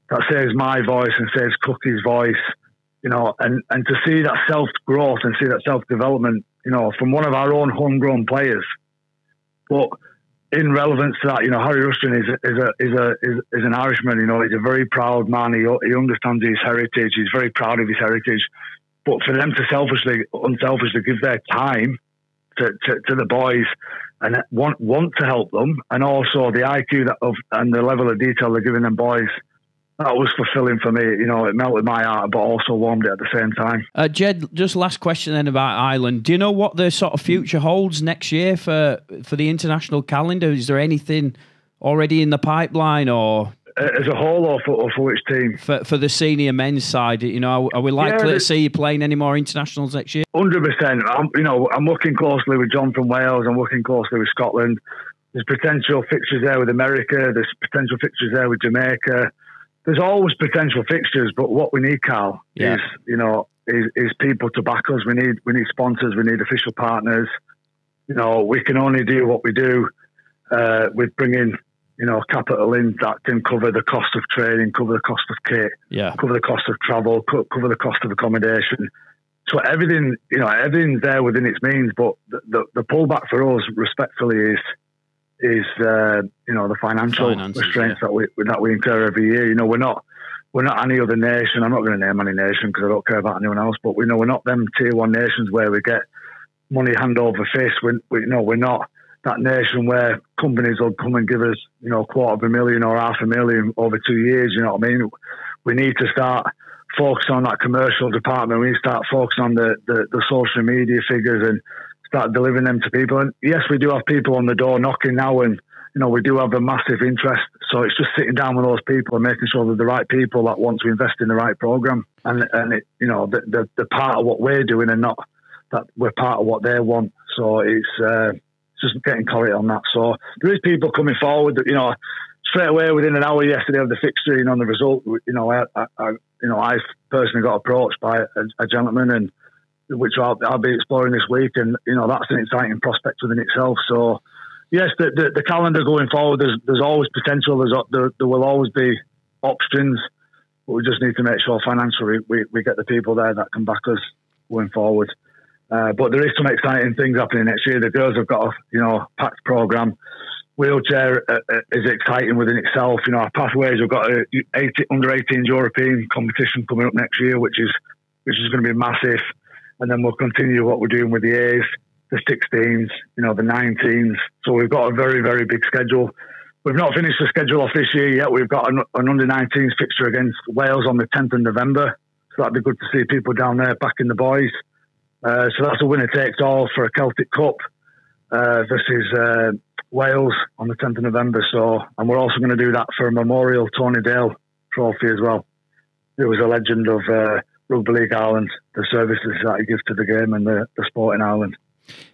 that says my voice and says Cookie's voice, you know, and to see that self-growth and see that self-development, you know, from one of our own homegrown players. But in relevance to that, you know, Harry Rushton is an Irishman. You know, he's a very proud man. He understands his heritage. He's very proud of his heritage. But for them to unselfishly give their time to the boys and want to help them, and also the IQ and the level of detail they're giving them boys, that was fulfilling for me. You know, it melted my heart, but also warmed it at the same time. Jed, just last question then about Ireland. Do you know what the sort of future holds next year for the international calendar? Is there anything already in the pipeline, or as a whole, or for which team? For the senior men's side, you know, are we likely to see you playing any more internationals next year? 100%. You know, I'm working closely with John from Wales. I'm working closely with Scotland. There's potential fixtures there with America. There's potential fixtures there with Jamaica. There's always potential fixtures, but what we need, Karl, is people to back us. We need sponsors. We need official partners. You know, we can only do what we do with bringing, you know, capital in that can cover the cost of training, cover the cost of kit, cover the cost of travel, cover the cost of accommodation. So everything, you know, everything's there within its means. But the pullback for us, respectfully, is you know, the financial restraints that we incur every year. You know, we're not any other nation. I'm not going to name any nation because I don't care about anyone else. But we know we're not them tier one nations where we get money hand over fist. We're not that nation where companies will come and give us, you know, $250,000 or $500,000 over 2 years. You know what I mean? We need to start focusing on that commercial department. We need to start focusing on the social media figures and start delivering them to people. And yes, we do have people on the door knocking now, and you know, we do have a massive interest. So it's just sitting down with those people and making sure they're the right people that want to invest in the right program, and it, you know, the part of what we're doing, and not that we're part of what they want. So it's just getting clarity on that. So there is people coming forward that, you know, straight away within an hour yesterday of the fixture, you know, on the result, you know, I personally got approached by a gentleman, and which I'll be exploring this week, and you know, that's an exciting prospect within itself. So yes, the calendar going forward, there's always potential. There will always be options, but we just need to make sure financially we get the people there that can back us going forward. But there is some exciting things happening next year. The girls have got a, you know, packed program. Wheelchair is exciting within itself. You know, our pathways, we've got a under 18s European competition coming up next year, which is going to be massive. And then we'll continue what we're doing with the A's, the 16s, you know, the 19s. So we've got a very, very big schedule. We've not finished the schedule off this year yet. We've got an under 19s fixture against Wales on the 10th of November. So that'd be good to see people down there backing the boys. So that's a winner takes all for a Celtic Cup versus Wales on the 10th of November. So, and we're also going to do that for a memorial Tony Dale trophy as well. It was a legend of Rugby League Ireland, the services that he gives to the game and the sport in Ireland.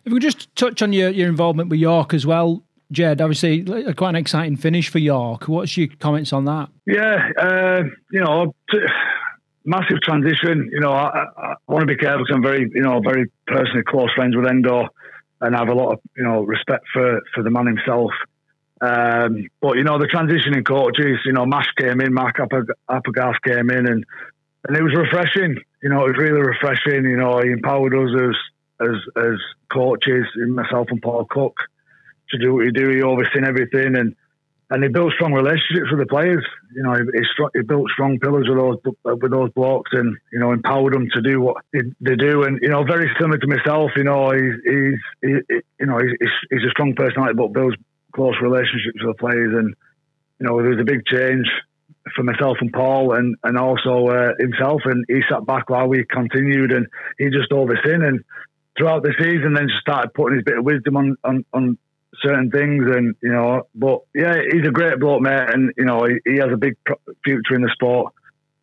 If we just touch on your involvement with York as well, Jed, obviously quite an exciting finish for York. What's your comments on that? Yeah, you know, massive transition. You know, I want to be careful because I'm very personally close friends with Endo, and I have a lot of, you know, respect for the man himself. But you know, the transition in coaches, you know, Mash came in, Mark Applegarth came in, and it was refreshing. You know, it was really refreshing. You know, he empowered us as coaches, myself and Paul Cook, to do what we do. He overseen everything, and and he built strong relationships with the players. You know, he built strong pillars with those blokes, and you know, empowered them to do what they do. And you know, very similar to myself. You know, he's a strong personality, but builds close relationships with the players. And you know, there was a big change for myself and Paul, and also himself. And he sat back while we continued, and he just overseen. And throughout the season, then just started putting his bit of wisdom on certain things. And you know, but yeah, he's a great bloke, mate, and you know, he has a big future in the sport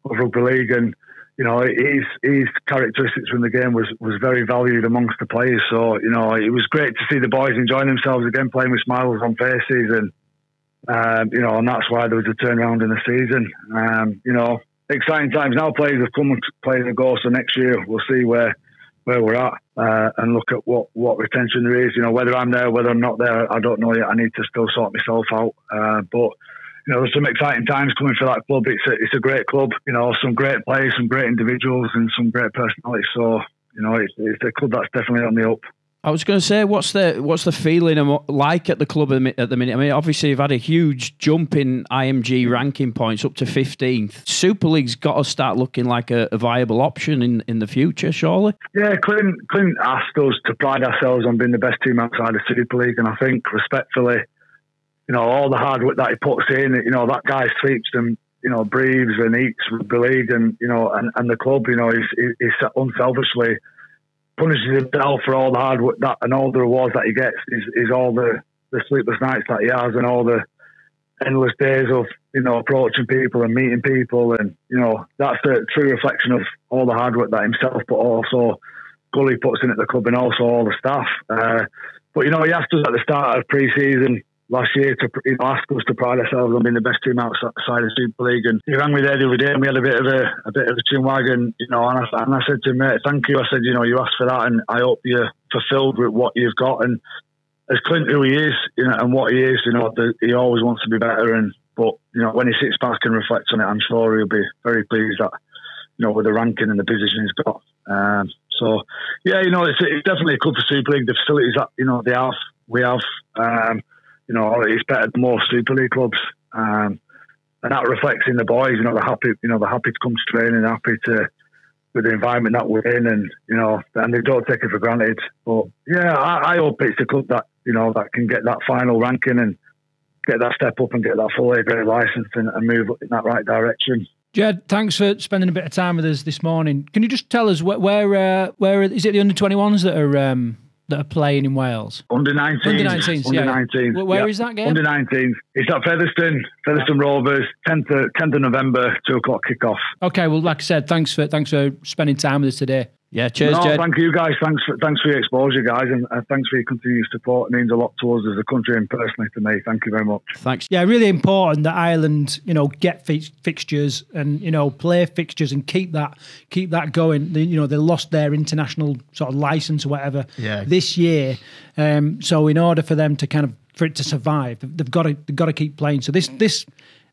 of rugby league. And you know, his characteristics from the game was very valued amongst the players. So you know, it was great to see the boys enjoying themselves again, playing with smiles on faces. And you know, and that's why there was a turnaround in the season. You know, exciting times now. Players have come and players have gone. So next year we'll see where we're at, and look at what retention there is. You know, whether I'm there, whether I'm not there, I don't know yet. I need to still sort myself out. But you know, there's some exciting times coming for that club. It's a great club. You know, some great players, some great individuals, and some great personalities. So you know, it's a club that's definitely on the up. I was going to say, what's the feeling like at the club at the minute? I mean, obviously you've had a huge jump in IMG ranking points up to 15th. Super League's got to start looking like a viable option in the future, surely? Yeah, Clint asked us to pride ourselves on being the best team outside of Super League, and I think respectfully, you know, all the hard work that he puts in, you know, that guy sleeps and, you know, breathes and eats rugby league, and you know, and the club, you know, he's unselfishly punishes himself for all the hard work that and all the rewards that he gets is all the sleepless nights that he has, and all the endless days of, you know, approaching people and meeting people. And you know, that's a true reflection of all the hard work that himself, but also Gully puts in at the club, and also all the staff. But you know, he asked us at the start of pre-season last year to, you know, ask us to pride ourselves on being the best team outside of Super League. And he rang me there the other day, and we had a bit of a chin wagon, you know. And I said to him, mate, thank you. I said, you know, you asked for that, and I hope you're fulfilled with what you've got. And as Clint, who he is, you know, and what he is, you know, he always wants to be better. But you know, when he sits back and reflects on it, I'm sure he'll be very pleased that, you know, with the ranking and the position he's got. So yeah, you know, it's definitely a club for Super League. The facilities that, you know, we have. You know, it's better than most Super League clubs, and that reflects in the boys. You know, they're happy. You know, they're happy to come to training, happy to with the environment that we're in, and you know, and they don't take it for granted. But yeah, I hope it's a club that, you know, that can get that final ranking and get that step up and get that full A grade license and move in that right direction. Jed, thanks for spending a bit of time with us this morning. Can you just tell us where is it the under-21s that are playing in Wales? Under-19s. Under-19s, yeah. Under-19s. Where is that game? Under-19s. It's at Featherstone Rovers, 10th of November, 2 o'clock kickoff. Okay, well, like I said, thanks for spending time with us today. Yeah, cheers, Jed. Thank you, guys. Thanks for your exposure, guys, and thanks for your continued support. It means a lot to us as a country and personally to me. Thank you very much. Thanks. Yeah, really important that Ireland, you know, get fixtures and, you know, play fixtures and keep that going. You know, they lost their international sort of license or whatever this year. So in order for them to for it to survive, they've got to keep playing. So this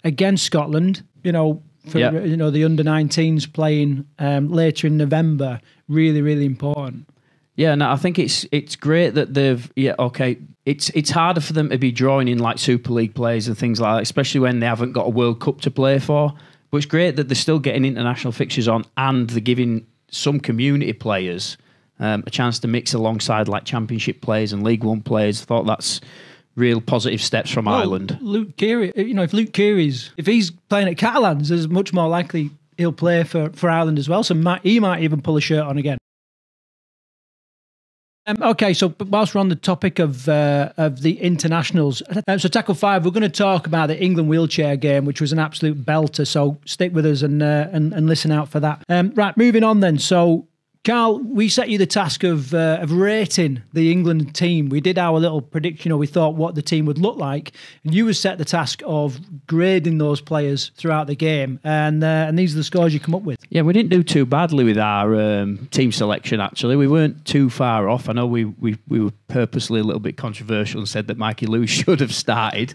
against Scotland, you know. You know, the under-19s playing later in November, really, really important. Yeah, no, I think it's great that they've It's harder for them to be drawing in like Super League players and things like that, especially when they haven't got a World Cup to play for. But it's great that they're still getting international fixtures on, and they're giving some community players a chance to mix alongside like Championship players and League One players. I thought that's real positive steps from Ireland. Luke Keary, you know, if he's playing at Catalans, there's much more likely he'll play for Ireland as well. So he might even pull a shirt on again. Okay, so whilst we're on the topic of the internationals, so tackle 5, we're going to talk about the England wheelchair game, which was an absolute belter. So stick with us and listen out for that. Right, moving on then. So, Karl, we set you the task of rating the England team. We did our little prediction, or we thought what the team would look like, and you were set the task of grading those players throughout the game. And these are the scores you come up with. Yeah, we didn't do too badly with our team selection. Actually, we weren't too far off. I know we were purposely a little bit controversial and said that Mikey Lewis should have started,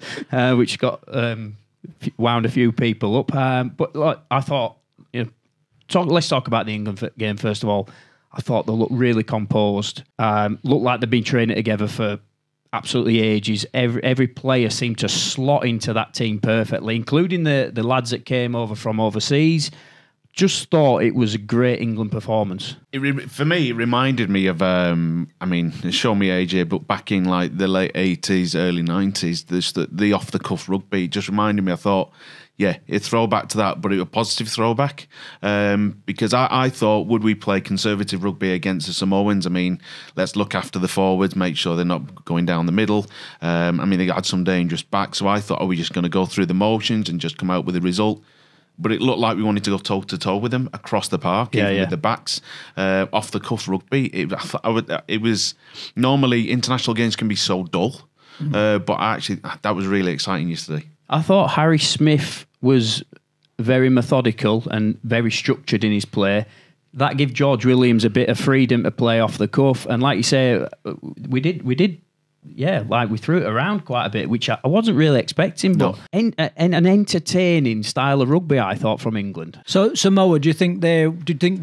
which got wound a few people up. But like, I thought, you know. Let's talk about the England game first of all. I thought they looked really composed. Looked like they've been training together for absolutely ages. Every player seemed to slot into that team perfectly, including the lads that came over from overseas. Just thought it was a great England performance. For me, it reminded me of, show me age here, but back in like the late 80s, early 90s, the off-the-cuff rugby, it just reminded me, I thought, yeah, a throwback to that, but it was a positive throwback. Because I thought, would we play conservative rugby against the Samoans? I mean, let's look after the forwards, make sure they're not going down the middle. They had some dangerous backs, so I thought, are we just going to go through the motions and just come out with a result? But it looked like we wanted to go toe-to-toe with them across the park, with the backs. Off-the-cuff rugby, it was... Normally, international games can be so dull, but actually, that was really exciting yesterday. I thought Harry Smith was very methodical and very structured in his play. That gave George Williams a bit of freedom to play off the cuff. And like you say, we did. Yeah, like we threw it around quite a bit, which I wasn't really expecting, but an entertaining style of rugby, I thought, from England. So Samoa, do you think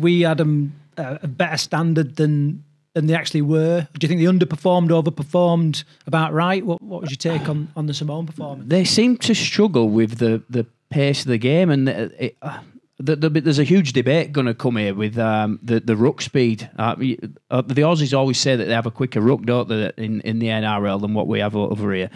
we had a better standard than they actually were? Do you think they underperformed, overperformed about right? What was your take on the Samoan performance? They seemed to struggle with the pace of the game, and there's a huge debate going to come here with the ruck speed. The Aussies always say that they have a quicker ruck, don't they, in the NRL than what we have over here.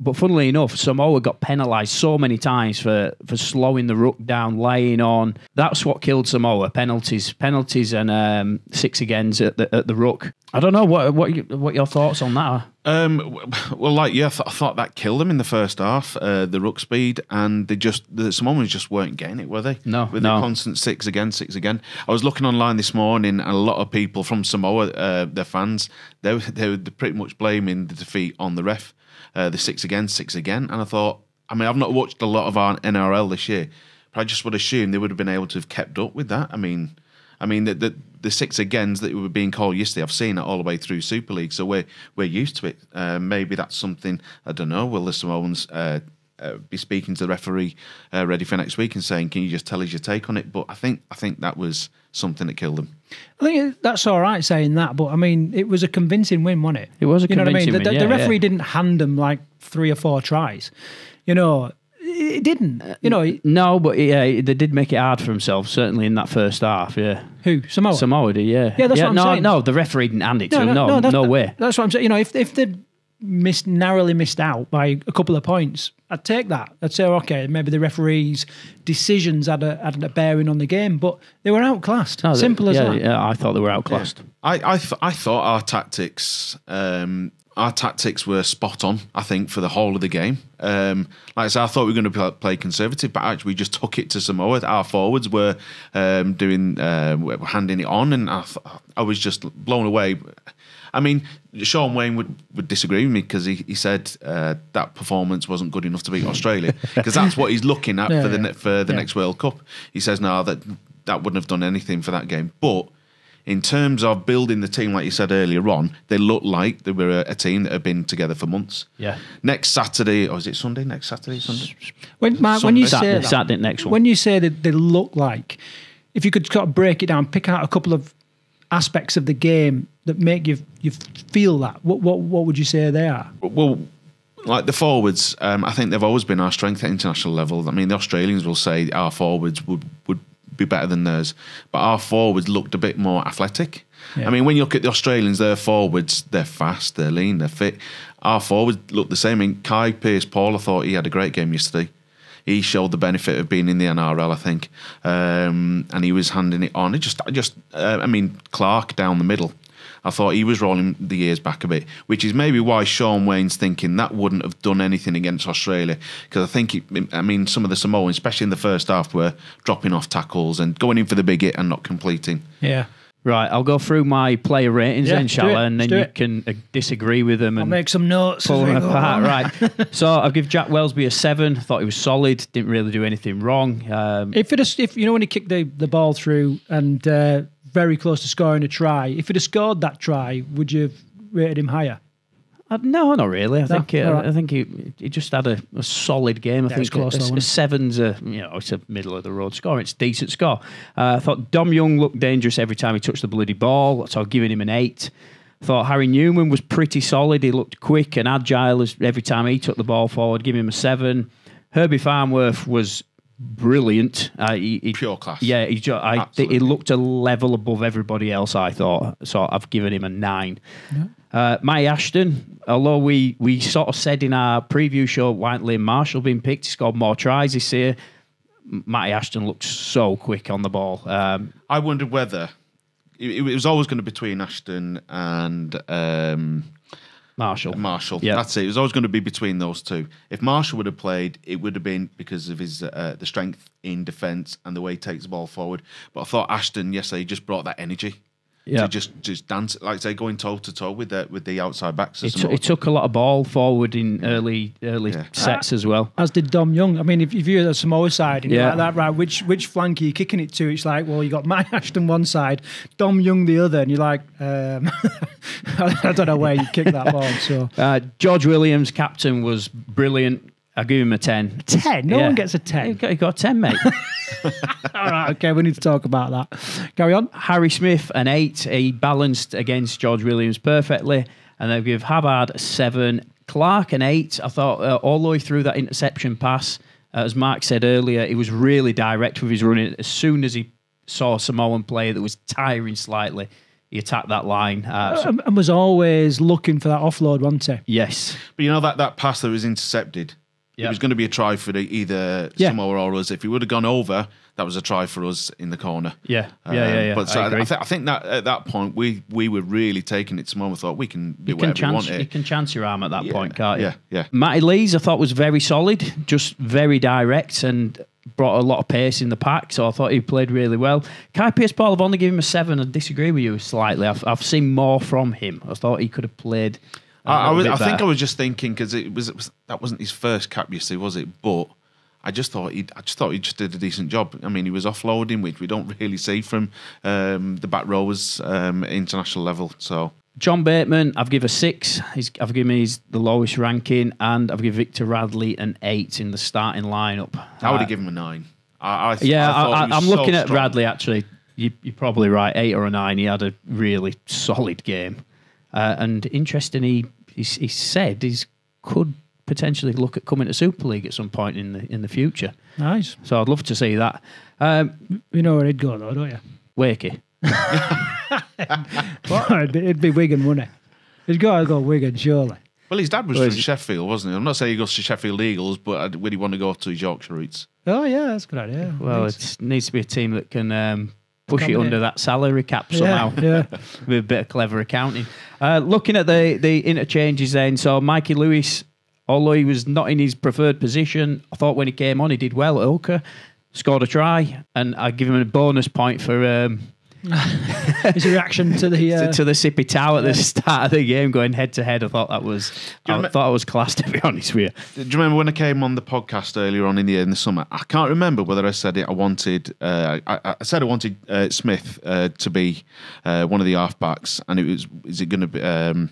But funnily enough, Samoa got penalised so many times for slowing the ruck down, laying on. That's what killed Samoa. Penalties, and six agains at the ruck. I don't know what your thoughts on that are. I thought that killed them in the first half. The ruck speed, and the Samoans just weren't getting it, were they? No, with the constant six again. I was looking online this morning, and a lot of people from Samoa, their fans, they were pretty much blaming the defeat on the ref. The six again, and I thought, I've not watched a lot of our NRL this year, but I just would assume they would have been able to have kept up with that. The six agains that were being called yesterday, I've seen it all the way through Super League, so we're used to it. Maybe that's something, I don't know. Will the Samoans be speaking to the referee ready for next week and saying, "Can you just tell us your take on it?" But I think that was something that killed them. I think that's all right saying that, but it was a convincing win, wasn't it? It was a convincing win. The referee didn't hand them like 3 or 4 tries. It didn't. No, but they did make it hard for themselves, certainly in that first half. Yeah. Who? Samoa? Samoa did. Yeah. Yeah, that's what I'm saying. No, the referee didn't hand it to them. No way. That's what I'm saying. If they'd narrowly missed out by a couple of points, I'd take that. I'd say, okay, maybe the referee's decisions had a bearing on the game, but they were outclassed. Simple as that. Yeah, I thought they were outclassed. Yeah. I thought our tactics were spot on, I think, for the whole of the game. Like I said, I thought we were going to play conservative, but actually we just took it to Samoa. Our forwards were handing it on, and I was just blown away. Sean Wayne would disagree with me because he said that performance wasn't good enough to beat Australia, because that's what he's looking at for the next World Cup. He says, no, that wouldn't have done anything for that game. But in terms of building the team, like you said earlier on, they looked like they were a team that had been together for months. Yeah. Next Saturday, or is it Sunday? Next Saturday, Sunday? When you say Saturday next one. When you say that they look like, if you could sort of break it down, pick out a couple of aspects of the game that make you feel that, what would you say they are? Well, like the forwards, I think they've always been our strength at international level. The Australians will say our forwards would be better than theirs, but our forwards looked a bit more athletic. Yeah. When you look at the Australians, their forwards, they're fast, they're lean, they're fit. Our forwards look the same. Kai Pearce-Paul, I thought he had a great game yesterday. He showed the benefit of being in the NRL, I think, and he was handing it on. Clark down the middle, I thought he was rolling the ears back a bit, which is maybe why Sean Wayne's thinking that wouldn't have done anything against Australia, because I think some of the Samoans, especially in the first half, were dropping off tackles and going in for the big hit and not completing. Yeah. Right, I'll go through my player ratings then, shall I? And then you can disagree with them. I'll make some notes. Pull them apart. Right. So I'll give Jack Welsby a 7. Thought he was solid. Didn't really do anything wrong. If when he kicked the ball through and very close to scoring a try, if he'd have scored that try, would you have rated him higher? No, not really. I think he just had a solid game. I think close, a 7's it's a middle of the road score. It's a decent score. I thought Dom Young looked dangerous every time he touched the bloody ball, so I'm giving him an 8. Thought Harry Newman was pretty solid. He looked quick and agile every time he took the ball forward. Give him a 7. Herbie Farnworth was brilliant. Pure class. Yeah, he looked a level above everybody else, I thought. So I've given him a 9. Yeah. Matty Ashton, although we sort of said in our preview show, Whiteley and Marshall being picked, he scored more tries this year. Matty Ashton looked so quick on the ball. I wondered whether it was always going to be between Ashton and Marshall. Yep. That's it. It was always going to be between those two. If Marshall would have played, it would have been because of his the strength in defence and the way he takes the ball forward. But I thought Ashton yesterday just brought that energy. To just dance, like say, going toe to toe with the outside backs. It took a lot of ball forward in early sets as well. As did Dom Young. I mean, if you're the Samoa side and you're like that, right? Which flank are you kicking it to? It's like, well, you got Mike Ashton one side, Dom Young the other, and you're like, I don't know where you kick that ball. So George Williams, captain, was brilliant. I'll give him a 10. 10? No one gets a 10. He got a 10, mate. All right, okay, we need to talk about that. Carry on. Harry Smith, an 8. He balanced against George Williams perfectly. And they'll give Havard a 7. Clark, an 8. I thought all the way through that interception pass, as Mark said earlier, he was really direct with his running. As soon as he saw a Samoan player that was tiring slightly, he attacked that line. And was always looking for that offload, wasn't he? Yes. But you know that pass that was intercepted? Yep. It was going to be a try for either Samoa or us. If he would have gone over, that was a try for us in the corner. Yeah. But so I think that at that point we were really taking it to Samoa. Thought we can do whatever we want here. You can chance your arm at that point, can't you? Yeah. Matty Lees, I thought was very solid, just very direct and brought a lot of pace in the pack. So I thought he played really well. Kai Pearce-Paul, I've only given him a 7. I disagree with you slightly. I've seen more from him. I thought he could have played. I think I was just thinking because that wasn't his first cap yesterday, was it? But I just thought he just did a decent job. I mean, he was offloading, which we don't really see from the back rowers at international level. So John Bateman, I've given a 6. I've given him the lowest ranking, and I've given Victor Radley an 8 in the starting lineup. I would have given him a 9. I'm looking at Radley actually. You're probably right, 8 or a 9. He had a really solid game, and interesting. He said he could potentially look at coming to Super League at some point in the future. Nice. So I'd love to see that. You know where he'd go though, don't you? Wakey. It'd be Wigan, wouldn't it? He's got to go Wigan, surely. Well, his dad was from Sheffield, wasn't he? I'm not saying he goes to Sheffield Eagles, but would he want to go to his Yorkshire roots? Oh yeah, that's a good idea. Well, it needs to be a team that can push it under that salary cap somehow. Yeah. With a bit of clever accounting. Looking at the interchanges then, so Mikey Lewis, although he was not in his preferred position, I thought when he came on he did well at hooker, scored a try, and I give him a bonus point for his reaction to the to the sippy towel at the start of the game, going head to head. I thought that was class, to be honest with you. Do you remember when I came on the podcast earlier on in the summer? I can't remember whether I said it. I said I wanted Smith to be one of the halfbacks, and is it going to be?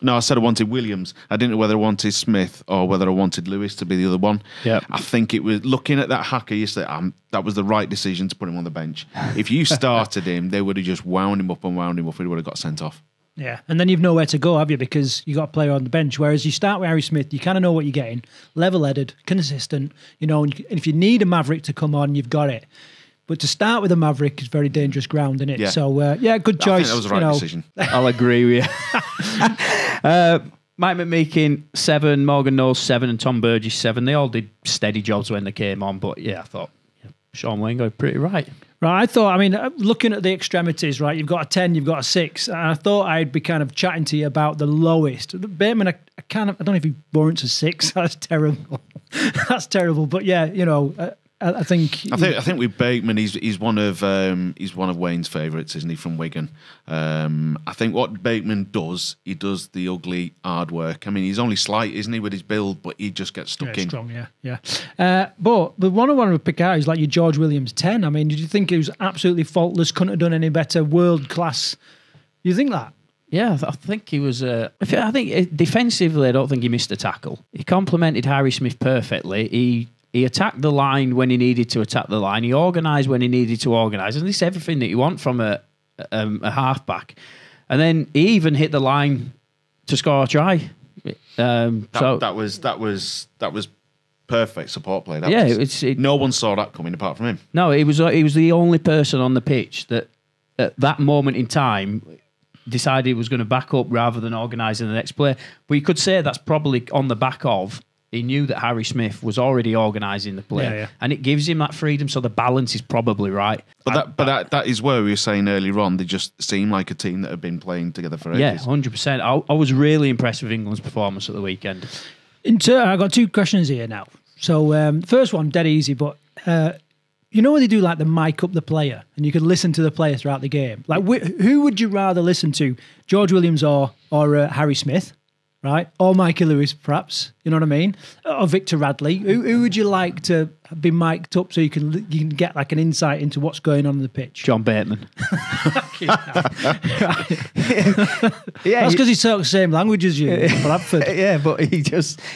No, I said I wanted Williams. I didn't know whether I wanted Smith or whether I wanted Lewis to be the other one. Yeah, I think it was looking at that hacker yesterday. That was the right decision to put him on the bench. If you started him, they would have just wound him up. He would have got sent off. Yeah, and then you've nowhere to go, have you? Because you got a player on the bench. Whereas you start with Harry Smith, you kind of know what you're getting, level-headed, consistent. And if you need a Maverick to come on, you've got it. But to start with a Maverick is very dangerous ground, isn't it? Yeah. So, good choice. I think that was the right decision. I'll agree with you. Mike McMeekin, 7, Morgan Knowles, 7, and Tom Burgess, 7. They all did steady jobs when they came on, but I thought Sean Wayne got pretty right. Right, I thought, looking at the extremities, right, you've got a 10, you've got a 6, and I thought I'd be kind of chatting to you about the lowest. Bateman, I don't know if he warrants a 6. That's terrible. That's terrible, but I think with Bateman, he's one of Wayne's favourites, isn't he, from Wigan? I think what Bateman does, he does the ugly hard work. I mean, he's only slight, isn't he, with his build, but he just gets stuck in. Strong, yeah. But the one I want to pick out is like your George Williams 10. I mean, did you think he was absolutely faultless? Couldn't have done any better. World class. You think that? Yeah, I think he was. I think defensively, I don't think he missed a tackle. He complemented Harry Smith perfectly. He attacked the line when he needed to attack the line. He organised when he needed to organise. And this is everything that you want from a halfback. And then he even hit the line to score a try. That was perfect support play. No one saw that coming apart from him. No, he was the only person on the pitch that at that moment in time decided he was going to back up rather than organising the next play. But you could say that's probably on the back of he knew that Harry Smith was already organising the play, and it gives him that freedom. So the balance is probably right. But that is where we were saying earlier on. They just seem like a team that have been playing together for ages. Yeah, 100%. I was really impressed with England's performance at the weekend. I've got two questions here now. So first one, dead easy, but you know when they do like the mic up the player and you can listen to the player throughout the game? Like who would you rather listen to, George Williams or Harry Smith, right? Or Mikey Lewis, perhaps, you know what I mean? Or Victor Radley. Who would you like to be mic'd up so you can get like an insight into what's going on the pitch? John Bateman. Yeah, that's because he talks the same language as you, Bradford. Yeah, but he's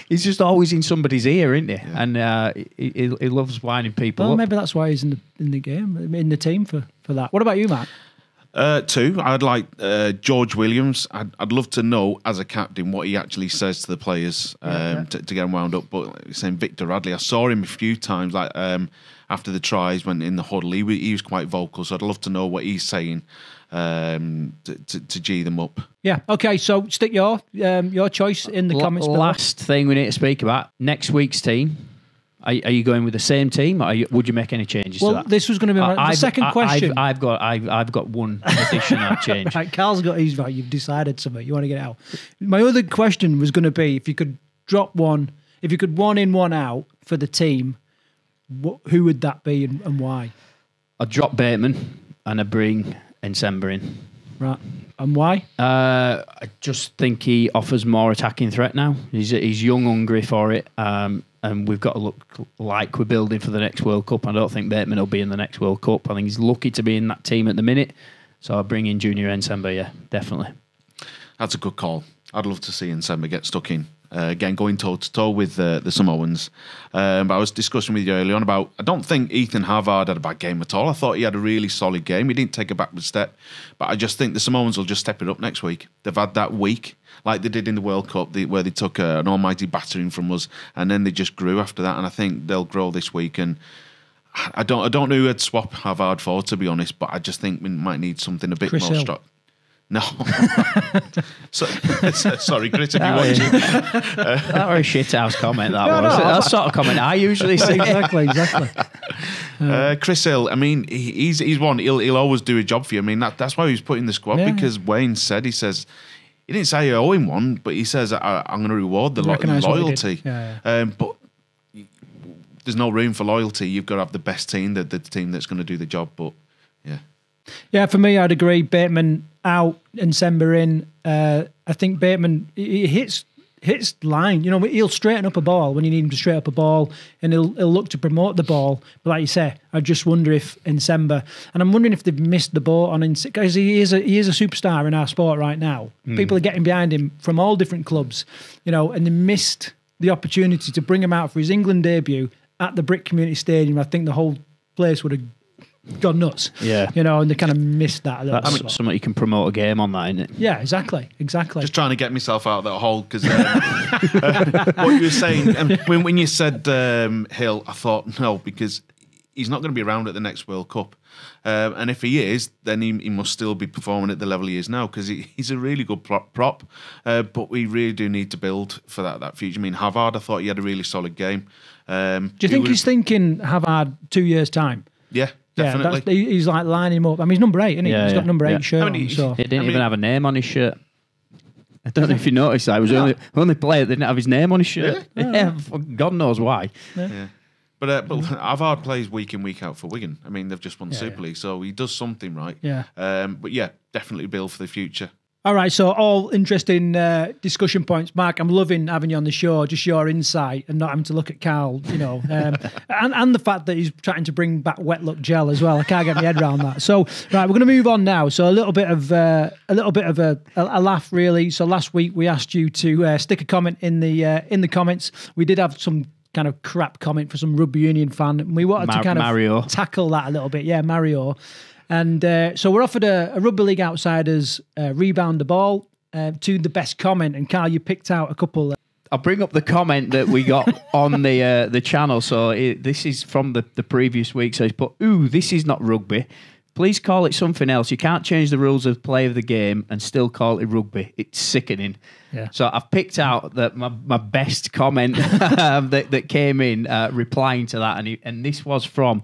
just always in somebody's ear, isn't he? Yeah. And he loves winding people up. Maybe that's why he's in the game, in the team for that. What about you, Matt? Two, I'd like George Williams. I'd love to know as a captain what he actually says to the players to get them wound up. But saying Victor Radley, I saw him a few times. Like after the tries, when in the huddle, he was quite vocal. So I'd love to know what he's saying to G them up. Yeah. Okay. So stick your choice in the comments below. Last thing we need to speak about next week's team. Are you going with the same team, or would you make any changes to that? This was going to be the second question. I've got one addition I'd change. Right, Carl's got his right. You've decided something. You want to get out. My other question was going to be if you could drop one, if you could one in, one out for the team, who would that be and why? I'd drop Bateman and I'd bring Ensemba in. Right. And why? I just think he offers more attacking threat now. He's young, hungry for it. And we've got to look like we're building for the next World Cup. I don't think Bateman will be in the next World Cup. I think he's lucky to be in that team at the minute. So I'll bring in Junior Ensemba, yeah, definitely. That's a good call. I'd love to see Ensemba get stuck in. Again, going toe-to-toe with the Samoans. But I was discussing with you earlier on about, I don't think Ethan Havard had a bad game at all. I thought he had a really solid game. He didn't take a backward step. But I just think the Samoans will just step it up next week. They've had that week, like they did in the World Cup, where they took an almighty battering from us, and then they just grew after that. And I think they'll grow this week. And I don't know who I'd swap Havard for, to be honest, but I just think we might need something a bit Chris more Hill. strong. No. Sorry, Chris, if you're watching. That was a shithouse comment, that was. That's the sort of comment I usually see. Exactly. Chris Hill, I mean, he's one, he'll always do a job for you. I mean, that's why he was put in the squad, because Wayne said, he didn't say I owe him one, but he says I'm going to reward the loyalty. But there's no room for loyalty. You've got to have the best team, the team that's going to do the job. But yeah, for me, I'd agree. Bateman out and Sember in. I think Bateman he hits line. You know, he'll straighten up a ball when you need him to straighten up a ball, and he'll look to promote the ball. But like you say, I just wonder if Ensemba, and I'm wondering if they've missed the boat on because he is a superstar in our sport right now. People are getting behind him from all different clubs, you know, and they missed the opportunity to bring him out for his England debut at the Brick Community Stadium. I think the whole place would have gone nuts. Yeah. You know, and they kind of missed that a little bit. That's something you can promote a game on, that, isn't it? Yeah, exactly. Just trying to get myself out of that hole, because what you were saying, when you said Hill, I thought, no, because he's not going to be around at the next World Cup. And if he is, then he must still be performing at the level he is now, because he's a really good prop. But we really do need to build for that future. I mean, Havard, I thought he had a really solid game. Do you think he's thinking Havard 2 years' time? Yeah. Definitely. Yeah, he's like lining him up. I mean, he's number 8, isn't he? He's got number 8 shirt on. He didn't even have a name on his shirt. I don't know if you noticed that. I was the only player that didn't have his name on his shirt. Really? Yeah, God knows why. Yeah. But Havard plays week in, week out for Wigan. I mean, they've just won the Super League, so he does something right. Yeah. But yeah, definitely build for the future. All right, so all interesting discussion points. Mark, I'm loving having you on the show, just your insight and not having to look at Karl, you know, and the fact that he's trying to bring back wet look gel as well. I can't get my head around that. So, right, we're going to move on now. So a little bit of a laugh, really. So last week we asked you to stick a comment in the comments. We did have some kind of crap comment for some rugby union fan, and we wanted to kind of tackle that a little bit. Yeah, Mario. And so we're offered a Rugby League Outsiders rebound the ball to the best comment. And Karl, you picked out a couple. I'll bring up the comment that we got on the channel. So this is from the previous week. So he's put, "Ooh, this is not rugby. Please call it something else. You can't change the rules of play of the game and still call it rugby. It's sickening." Yeah. So I've picked out my best comment that came in replying to that, and this was from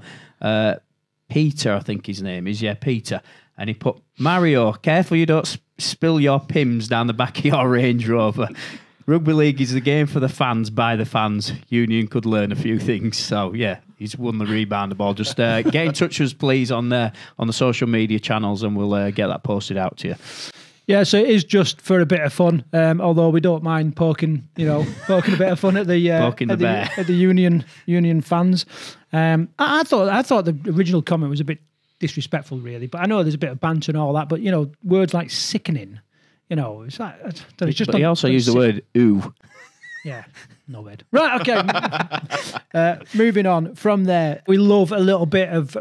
Peter, I think his name is. Yeah, Peter. And he put, "Mario, careful you don't spill your pims down the back of your Range Rover. Rugby League is the game for the fans, by the fans. Union could learn a few things." So, yeah, he's won the rebound the ball. Just get in touch with us, please, on the social media channels, and we'll get that posted out to you. Yeah, so it is just for a bit of fun, although we don't mind poking a bit of fun at the Union fans. I thought the original comment was a bit disrespectful, really, but I know there's a bit of banter and all that, but, words like sickening, it's like, it's just. But he also used the word "ooh." Yeah, no bad. Right, okay. Moving on from there, we love a little bit of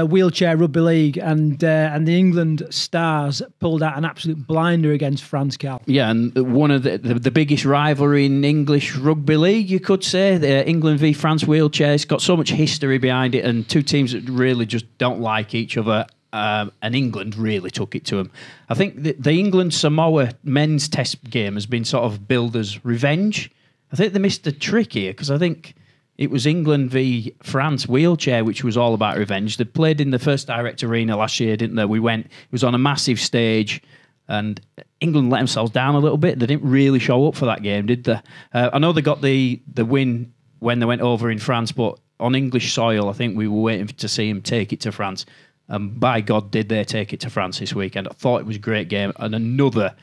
wheelchair rugby league, and the England Stars pulled out an absolute blinder against France, Karl. Yeah, and one of the biggest rivalry in English rugby league, you could say, the England v France wheelchair. It's got so much history behind it, and two teams that really just don't like each other. And England really took it to them. I think the England-Samoa men's test game has been sort of billed as revenge. I think they missed a trick here, because I think it was England v France wheelchair, which was all about revenge. They played in the First Direct Arena last year, didn't they? It was on a massive stage, and England let themselves down a little bit. They didn't really show up for that game, did they? I know they got the win when they went over in France, but on English soil, I think we were waiting to see them take it to France. And by God, did they take it to France this weekend. I thought it was a great game, and another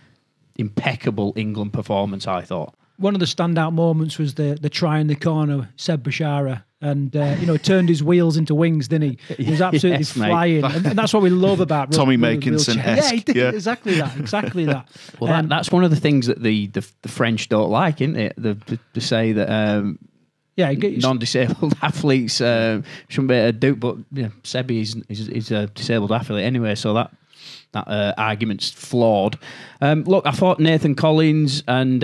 impeccable England performance, I thought. One of the standout moments was the try in the corner, Seb Bashara, and turned his wheels into wings, didn't he? He was absolutely flying, and that's what we love about Tommy Makinson. Yeah, he did exactly that. Well, that's one of the things that the French don't like, isn't it? To say that non-disabled athletes shouldn't be able to do, but Sebi is a disabled athlete anyway, so that argument's flawed. Look, I thought Nathan Collins and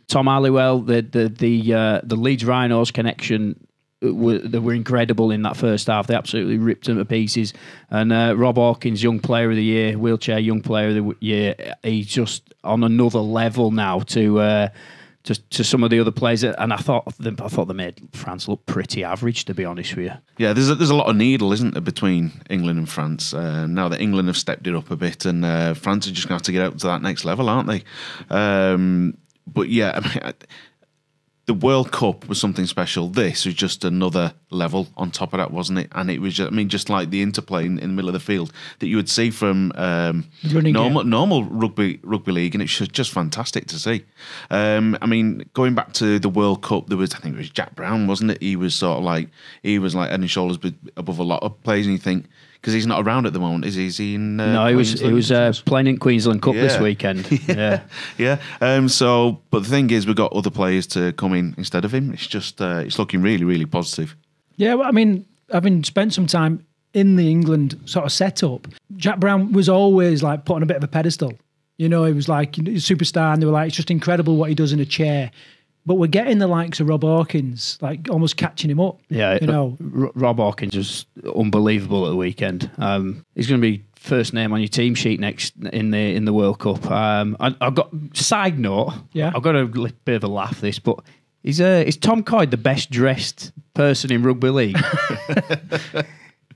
Tom Halliwell, the Leeds Rhinos connection, they were incredible in that first half. They absolutely ripped them to pieces. And Rob Hawkins, Young Player of the Year, wheelchair Young Player of the Year, he's just on another level now to some of the other players, and I thought they made France look pretty average, to be honest with you. Yeah, there's a lot of needle, isn't there, between England and France? Now that England have stepped it up a bit, and France are just going to have to get up to that next level, aren't they? But yeah, I mean, the World Cup was something special. This was just another level on top of that, wasn't it? And it was just like the interplay in the middle of the field that you would see from normal rugby league, and it's just fantastic to see. I mean, going back to the World Cup, I think it was Jack Brown, wasn't it? He was head and shoulders above a lot of players, and you think, because he's not around at the moment, is he? Is he in? No, he was playing in Queensland Cup this weekend. Yeah. But the thing is, we've got other players to come in instead of him. It's just it's looking really, really positive. Yeah, well, I mean, having spent some time in the England sort of setup, Jack Brown was always like put on a bit of a pedestal. He was like a superstar, and they were like, it's just incredible what he does in a chair. But we're getting the likes of Rob Hawkins, like almost catching him up. Yeah, Rob Hawkins was unbelievable at the weekend. He's going to be first name on your team sheet next in the World Cup. I've got side note. Yeah, I've got a bit of a laugh this, but is Tom Coyd the best dressed person in rugby league?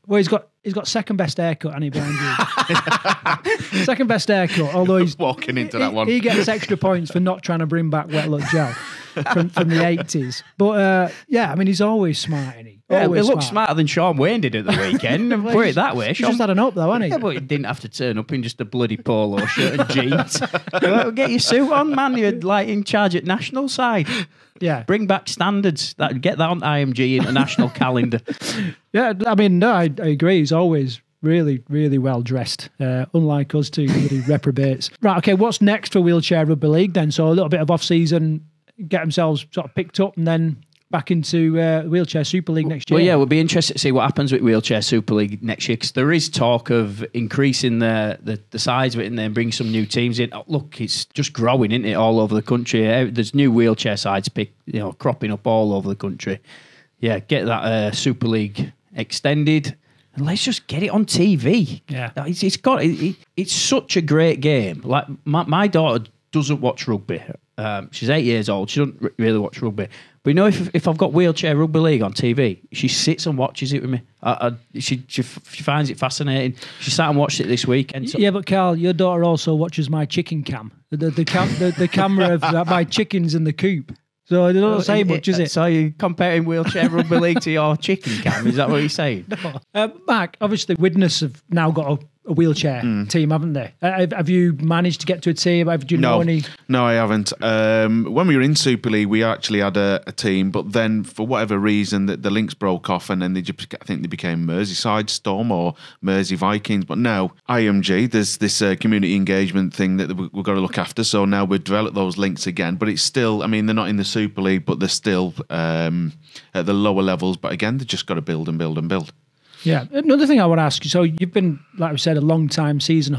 Well, he's got second best haircut, and he behind you. Second best haircut, although he's walking into that one. He gets extra points for not trying to bring back Wet Look Joe from the 80s. But I mean, he's always smart, isn't he? Yeah, he looks smarter than Sean Wayne did at the weekend. Put it that way. He's just had an up, though, hasn't he? Yeah, but he didn't have to turn up in just a bloody polo shirt and jeans. Get your suit on, man. You're like in charge at national side. Yeah, bring back standards. Get that on IMG International calendar. Yeah, I mean, no, I agree. He's always really, really well dressed, unlike us two bloody reprobates. Right, okay, what's next for Wheelchair Rugby League then? So a little bit of off-season, get themselves sort of picked up, and then back into Wheelchair Super League next year. Well, yeah, we'll be interested to see what happens with Wheelchair Super League next year, because there is talk of increasing the size of it and then bringing some new teams in. Oh, look, it's just growing, isn't it, all over the country? There's new wheelchair sides cropping up all over the country. Yeah, get that Super League extended. And let's just get it on TV. Yeah, it's such a great game. Like my daughter doesn't watch rugby. She's 8 years old. She doesn't really watch rugby. But if I've got Wheelchair Rugby League on TV, she sits and watches it with me. She finds it fascinating. She sat and watched it this week. And yeah, but Karl, your daughter also watches my chicken cam. The camera of my chickens in the coop. So it doesn't say much, is it? So you're comparing Wheelchair Rugby League to your chicken cam? Is that what you're saying? No. Mark, obviously Widnes have now got a wheelchair team, haven't they? Have you managed to get to a team? Do you know any? No, I haven't. When we were in Super League, we actually had a team, but then for whatever reason, the links broke off, and then I think they became Merseyside Storm or Mersey Vikings. But now IMG, there's this community engagement thing that we've got to look after. So now we've developed those links again, but it's still, I mean, they're not in the Super League, but they're still at the lower levels. But again, they've just got to build and build and build. Yeah. Another thing I want to ask you, so you've been, like I said, a long time season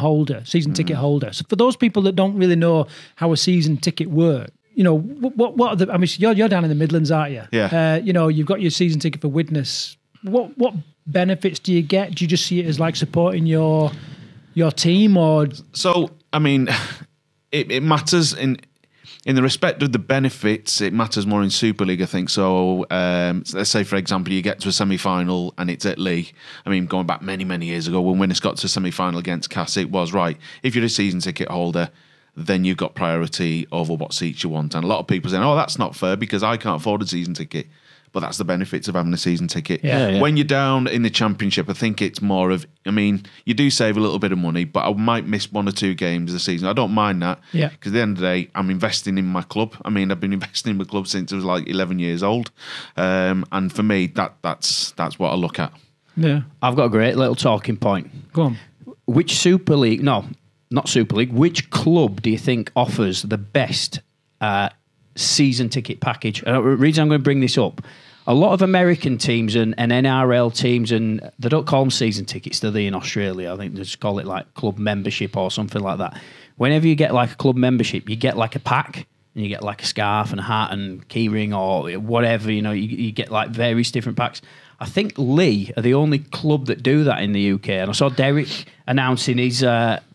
ticket holder. So for those people that don't really know how a season ticket works, what are the, I mean, you're down in the Midlands, aren't you? Yeah. You've got your season ticket for Widnes. What benefits do you get? Do you just see it as like supporting your team, or? So, I mean, it matters in the respect of the benefits, it matters more in Super League, I think. So let's say, for example, you get to a semi-final and it's at Leigh. I mean, going back many, many years ago, when Widnes got to a semi-final against Cass, it was, right, if you're a season ticket holder, then you've got priority over what seats you want. And a lot of people saying, oh, that's not fair because I can't afford a season ticket. But that's the benefits of having a season ticket. Yeah. When you're down in the Championship, I think it's more of, I mean, you do save a little bit of money, but I might miss one or two games this season. I don't mind that. Yeah. Because at the end of the day, I'm investing in my club. I mean, I've been investing in my club since I was like 11 years old. And for me, that's what I look at. Yeah. I've got a great little talking point. Go on. Which Super League, no, not Super League, which club do you think offers the best season ticket package? And the reason I'm going to bring this up, a lot of American teams and NRL teams, and they don't call them season tickets, do they, in Australia? I think they just call it like club membership or something like that. Whenever you get like a club membership, you get like a pack, and you get like a scarf and a hat and keyring or whatever, you get like various different packs. I think Leigh are the only club that do that in the UK. And I saw Derek announcing his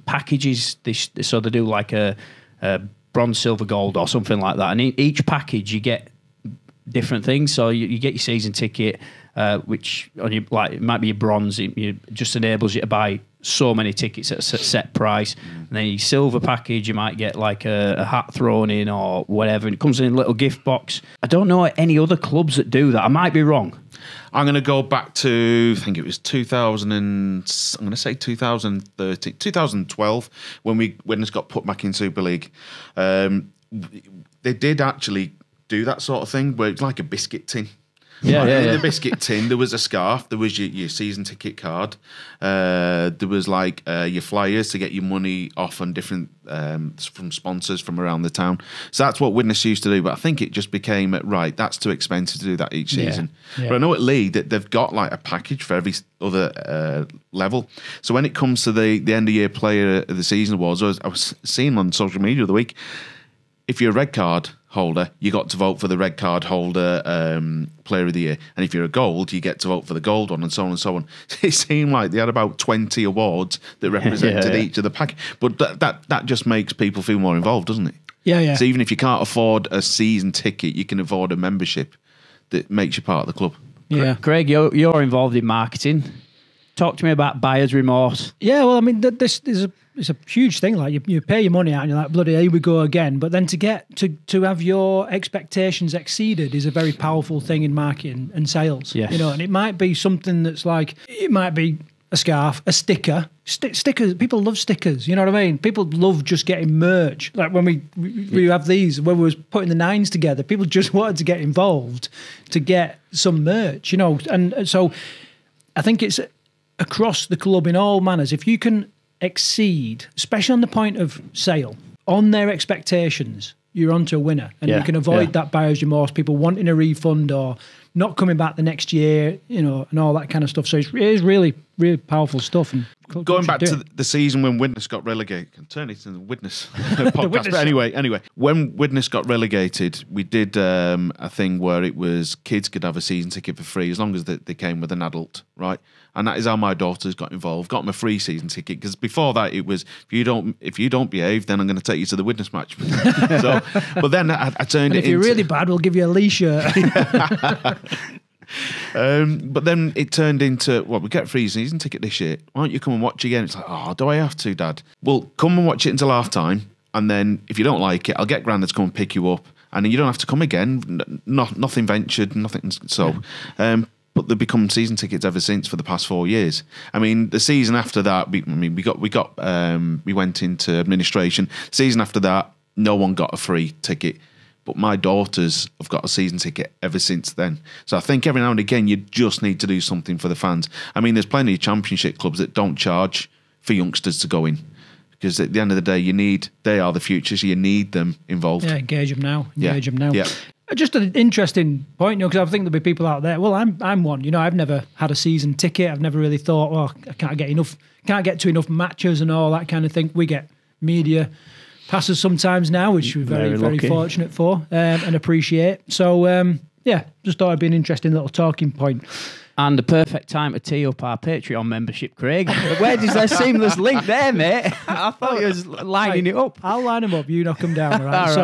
packages, so they do like a bronze, silver, gold or something like that. And each package you get different things. So you get your season ticket, which on your, like, it might be your bronze. It just enables you to buy so many tickets at a set price. And then your silver package, you might get like a hat thrown in or whatever. And it comes in a little gift box. I don't know any other clubs that do that. I might be wrong. I'm going to go back to, I think it was 2013, 2012, when Widnes got put back in Super League. They did actually do that sort of thing where it's like a biscuit tin. In the biscuit tin, there was a scarf, there was your season ticket card, there was like your flyers to get your money off on different from sponsors from around the town. So that's what Widnes used to do, but I think it just became, right, that's too expensive to do that each season. But I know at Leigh that they've got like a package for every other level. So when it comes to the end of year player of the season awards, I was seeing on social media the other week, if you're a red card holder, you got to vote for the red card holder player of the year. And if you're a gold, you get to vote for the gold one, and so on and so on. It seemed like they had about 20 awards that represented each of the pack. But that just makes people feel more involved, doesn't it? Yeah. So even if you can't afford a season ticket, you can afford a membership that makes you part of the club. Yeah. Craig, you're involved in marketing. Talk to me about buyer's remorse. Yeah, well, I mean, this is it's a huge thing. Like you pay your money out and you're like, bloody, here we go again. But then to have your expectations exceeded is a very powerful thing in marketing and sales. Yes. And it might be something that's like, it might be a scarf, a sticker. Stickers, people love stickers, you know what I mean? People love just getting merch. Like when we have these, when we was putting the nines together, people just wanted to get involved to get some merch, And so I think it's across the club in all manners. If you can exceed, especially on the point of sale, on their expectations, you're onto a winner, and you can avoid that buyer's remorse, people wanting a refund or not coming back the next year, and all that kind of stuff. So it is really, really powerful stuff. And going back to the season when Widnes got relegated, I can turn it into the Widnes podcast. Widnes. But anyway, when Widnes got relegated, we did a thing where it was kids could have a season ticket for free as long as they came with an adult, right? And that is how my daughters got involved, got them a free season ticket, because before that it was, if you don't behave, then I'm going to take you to the Widnes match. But then I turned it into... If you're really bad, we'll give you a Lee shirt. But then it turned into, we get a free season ticket this year. Why don't you come and watch again? It's like, do I have to, Dad? Well, come and watch it until half time, and then if you don't like it, I'll get Grandad to come and pick you up, and then you don't have to come again. Nothing ventured, nothing. So, but they've become season tickets ever since for the past 4 years. I mean, the season after that, we went into administration. Season after that, no one got a free ticket. But my daughters have got a season ticket ever since then. So I think every now and again, you just need to do something for the fans. I mean, there's plenty of championship clubs that don't charge for youngsters to go in. Because at the end of the day, they are the future, so you need them involved. Yeah, engage them now. Yeah. Just an interesting point, because I think there'll be people out there. Well, I'm one. I've never had a season ticket. I've never really thought, I can't get to enough matches and all that kind of thing. We get media passes sometimes now, which we're very, very fortunate for and appreciate. So, just thought it'd be an interesting little talking point. And the perfect time to tee up our Patreon membership, Craig. Where does that seamless link there, mate? I thought you was lining it up. I'll line them up. You knock them down, right? All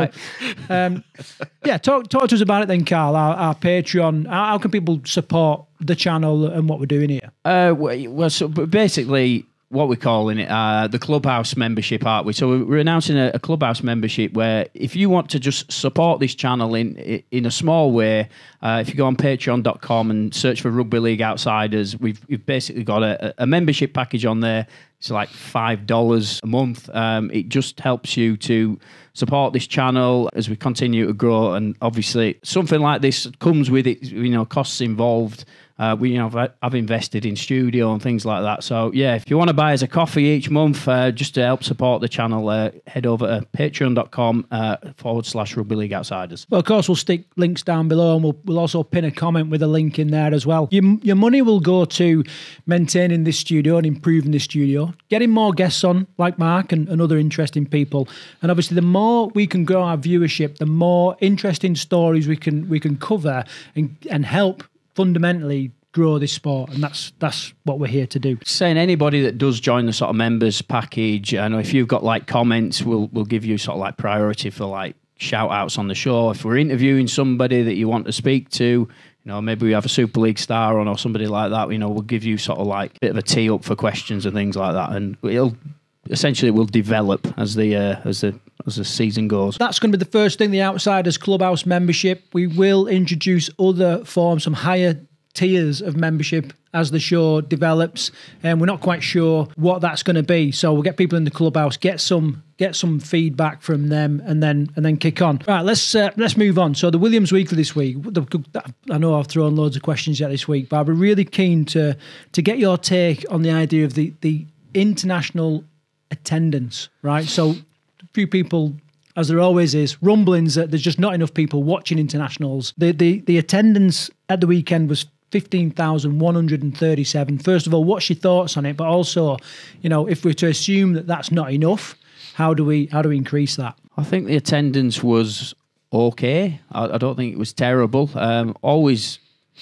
right. Talk to us about it then, Karl. Our Patreon. How can people support the channel and what we're doing here? So basically, what we're calling it, the Clubhouse membership, aren't we? So we're announcing a Clubhouse membership where if you want to just support this channel in a small way, if you go on patreon.com and search for Rugby League Outsiders, we've basically got a membership package on there. It's like $5 a month. It just helps you to support this channel as we continue to grow. And obviously something like this comes with it, costs involved. I've invested in studio and things like that. So, if you want to buy us a coffee each month just to help support the channel, head over to patreon.com/Rugby League Outsiders. Well, of course, we'll stick links down below, and we'll also pin a comment with a link in there as well. Your money will go to maintaining this studio and improving this studio, getting more guests on, like Mark and other interesting people. And obviously, the more we can grow our viewership, the more interesting stories we can cover and help fundamentally grow this sport, and that's what we're here to do. Saying anybody that does join the sort of members package, I know if you've got like comments, we'll give you sort of like priority for like shout outs on the show. If we're interviewing somebody that you want to speak to, maybe we have a Super League star on or somebody like that, we'll give you sort of like a bit of a tee up for questions and things like that, and it will develop as the season goes. That's going to be the first thing, the Outsiders Clubhouse membership. We will introduce other forms, some higher tiers of membership as the show develops, and we're not quite sure what that's going to be. So we'll get people in the clubhouse, get some feedback from them, and then kick on. Right, let's move on. So the Williams Weekly this week. I know I've thrown loads of questions yet this week, but I'd be really keen to get your take on the idea of the international attendance. Right, so a few people, as there always is, rumblings that there's just not enough people watching internationals. The attendance at the weekend was 15,137. First of all, what's your thoughts on it? But also, if we're to assume that that's not enough, how do we increase that? I think the attendance was okay. I don't think it was terrible. Always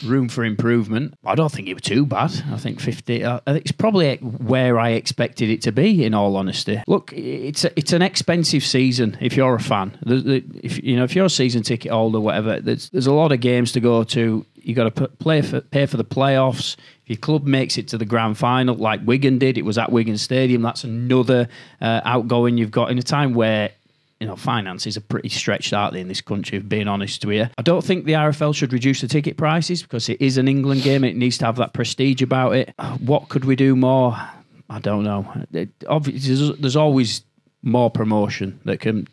room for improvement. I don't think it was too bad. I think 50. I think it's probably where I expected it to be. In all honesty, look, it's an expensive season if you're a fan. If you're a season ticket holder, whatever, there's a lot of games to go to. You got to pay for the playoffs. If your club makes it to the grand final, like Wigan did, it was at Wigan Stadium. That's another outgoing you've got in a time where finances are pretty stretched out in this country, being honest with you. I don't think the RFL should reduce the ticket prices because it is an England game. It needs to have that prestige about it. What could we do more? I don't know. Obviously, there's always more promotion that can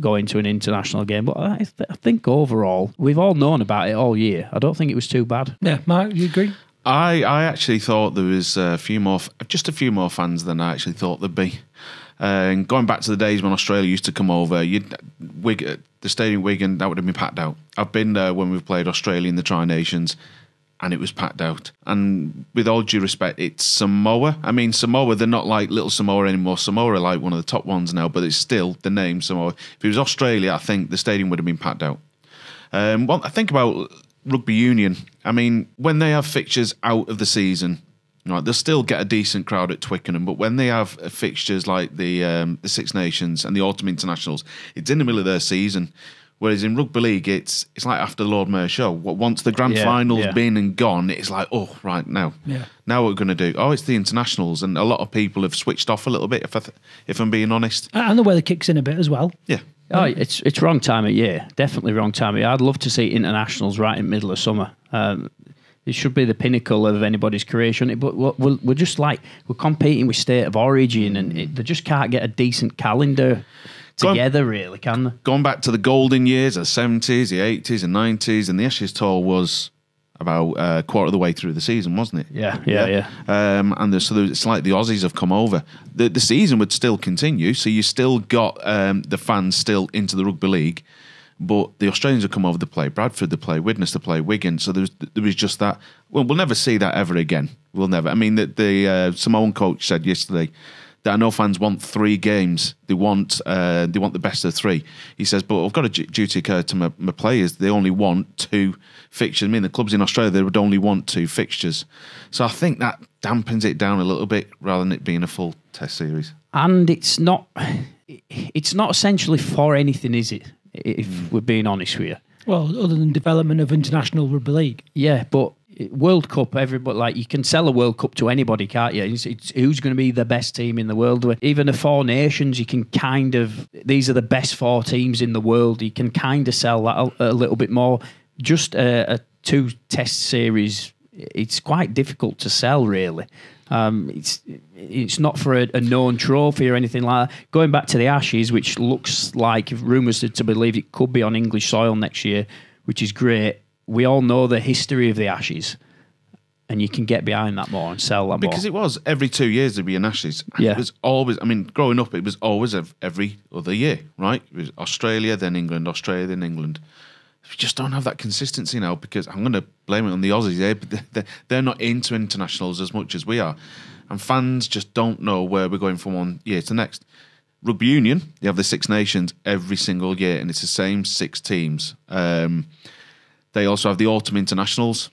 go into an international game. But I think overall, we've all known about it all year. I don't think it was too bad. Yeah, Mark, you agree? I actually thought there was just a few more fans than I actually thought there'd be. And going back to the days when Australia used to come over, the Stadium Wigan, that would have been packed out. I've been there when we've played Australia in the Tri-Nations, and it was packed out. And with all due respect, it's Samoa. I mean, Samoa, they're not like little Samoa anymore. Samoa are like one of the top ones now, but it's still the name Samoa. If it was Australia, I think the stadium would have been packed out. Well, I think about rugby union. I mean, when they have fixtures out of the season, right, they'll still get a decent crowd at Twickenham, but when they have fixtures like the Six Nations and the Autumn Internationals, it's in the middle of their season. Whereas in rugby league, it's like after the Lord Mayor show. Once the grand final's been and gone, it's like, oh, right, now what we're going to do? Oh, it's the internationals, and a lot of people have switched off a little bit, if I'm being honest. And the weather kicks in a bit as well. Yeah. Oh, it's wrong time of year. Definitely wrong time of year. I'd love to see internationals right in the middle of summer. It should be the pinnacle of anybody's career, shouldn't it? But we're just like, we're competing with State of Origin, and they just can't get a decent calendar together, really, can they? Going back to the golden years, the 70s, the 80s and 90s, and the Ashes tour was about a quarter of the way through the season, wasn't it? Yeah. And it's like the Aussies have come over. The season would still continue, so you still got the fans still into the rugby league, but the Australians have come over to play Bradford, to play Widnes, to play Wigan. So there was just that. Well, we'll never see that ever again. We'll never. I mean, the Samoan coach said yesterday that I know fans want 3 games. They want the best of 3. He says, but I've got a duty to my players. They only want 2 fixtures. I mean, the clubs in Australia, they would only want 2 fixtures. So I think that dampens it down a little bit rather than it being a full test series. And it's not essentially for anything, is it? If we're being honest with you. Well, other than development of international rugby league. Yeah, but World Cup, everybody, like, you can sell a World Cup to anybody, can't you? It's who's going to be the best team in the world. Even the 4 nations, you can kind of, these are the best 4 teams in the world. You can kind of sell that a little bit more. Just a 2 test series, it's quite difficult to sell, really. It's not for a known trophy or anything like that. Going back to the Ashes, which looks like, if rumours are to believe, it could be on English soil next year, which is great. We all know the history of the Ashes, and you can get behind that more and sell that more. Because it was every 2 years there'd be an Ashes. And it was always, I mean, growing up, it was always every other year, right? It was Australia, then England, Australia, then England. We just don't have that consistency now, because I'm going to blame it on the Aussies here, but they're not into internationals as much as we are. And fans just don't know where we're going from one year to the next. Rugby union, they have the Six Nations every single year, and it's the same 6 teams. They also have the Autumn Internationals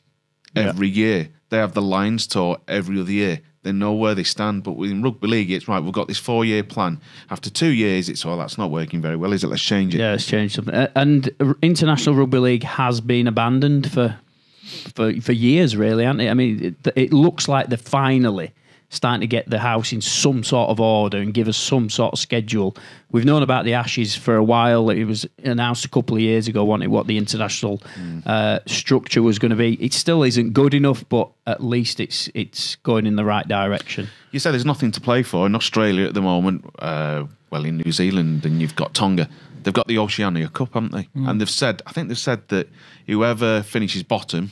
every year. They have the Lions Tour every other year. They know where they stand. But in Rugby League, it's right, we've got this 4-year plan. After 2 years, it's, that's not working very well, is it? Let's change it. Yeah, let's change something. And International Rugby League has been abandoned for years, really, hasn't it? I mean, it looks like they're finally starting to get the house in some sort of order and give us some sort of schedule. We've known about the Ashes for a while. It was announced a couple of years ago, wasn't it, what the international structure was going to be. It still isn't good enough, but at least it's going in the right direction. You said there's nothing to play for in Australia at the moment. Well, in New Zealand, and you've got Tonga. They've got the Oceania Cup, haven't they? And I think they've said that whoever finishes bottom,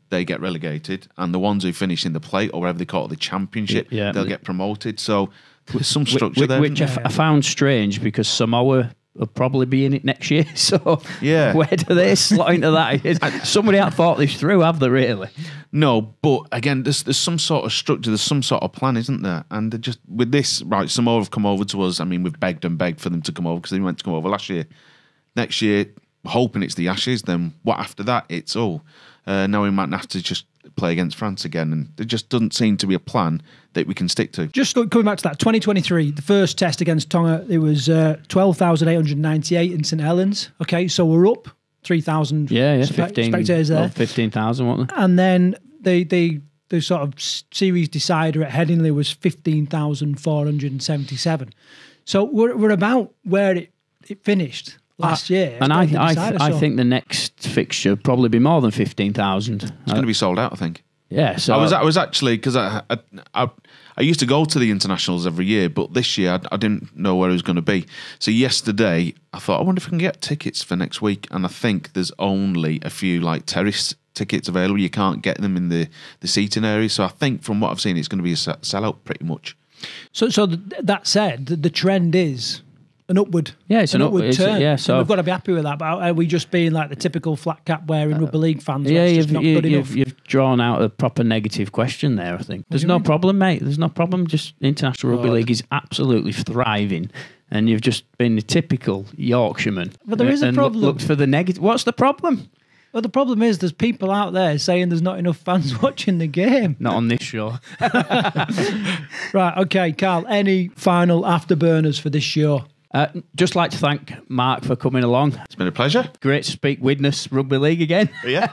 they get relegated, and the ones who finish in the plate, or whatever they call it, the championship, they'll get promoted. So there's some structure there. Which I found strange, because Samoa will probably be in it next year. So where do they slot into that? Somebody hasn't thought this through, have they, really? No, but again, there's some sort of structure, there's some sort of plan, isn't there? And just with this, right, Samoa have come over to us. I mean, we've begged and begged for them to come over, because they went to come over last year. Next year, hoping it's the Ashes, then what after that? It's now we might have to just play against France again, and there just doesn't seem to be a plan that we can stick to. Just coming back to that, 2023, the first test against Tonga, it was 12,898 in St Helens. Okay, so we're up 3,000 spectators there. 15,000, weren't they? And then the sort of series decider at Headingley was 15,477. So we're about where it finished last year. And I think the next fixture will probably be more than 15,000. It's going to be sold out, I think. Yeah, so I was actually, because I used to go to the internationals every year, but this year I didn't know where it was going to be. So yesterday I thought, I wonder if I can get tickets for next week, and I think there's only a few like terrace tickets available. You can't get them in the seating area. So I think from what I've seen, it's going to be a sellout pretty much. So that said, the trend is an upward. Yeah, it's an upward turn. Yeah, so and we've got to be happy with that. But are we just being like the typical flat cap wearing rugby league fans? Yeah, you've drawn out a proper negative question there. I think there's no problem, mate. There's no problem. Just international rugby league is absolutely thriving, and you've just been the typical Yorkshireman. But there is a problem. Looked for the negative. What's the problem? Well, the problem is there's people out there saying there's not enough fans watching the game. Not on this show. Right, okay, Karl, any final afterburners for this show? Just like to thank Mark for coming along. It's been a pleasure. Great to speak Widnes Rugby League again. Yeah,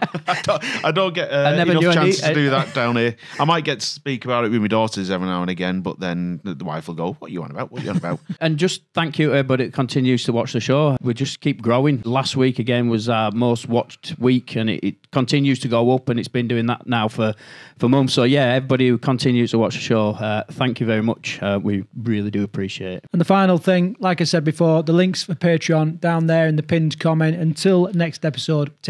I don't get enough chances to do that down here. I might get to speak about it with my daughters every now and again, but then the wife will go, what are you on about? What are you on about? And just thank you to everybody that continues to watch the show. We just keep growing. Last week, again, was our most watched week, and it continues to go up, and it's been doing that now for months. So, yeah, everybody who continues to watch the show, thank you very much. We really do appreciate it. And the final thing, like I said before, the links for Patreon down there in the pinned comment. Until next episode, take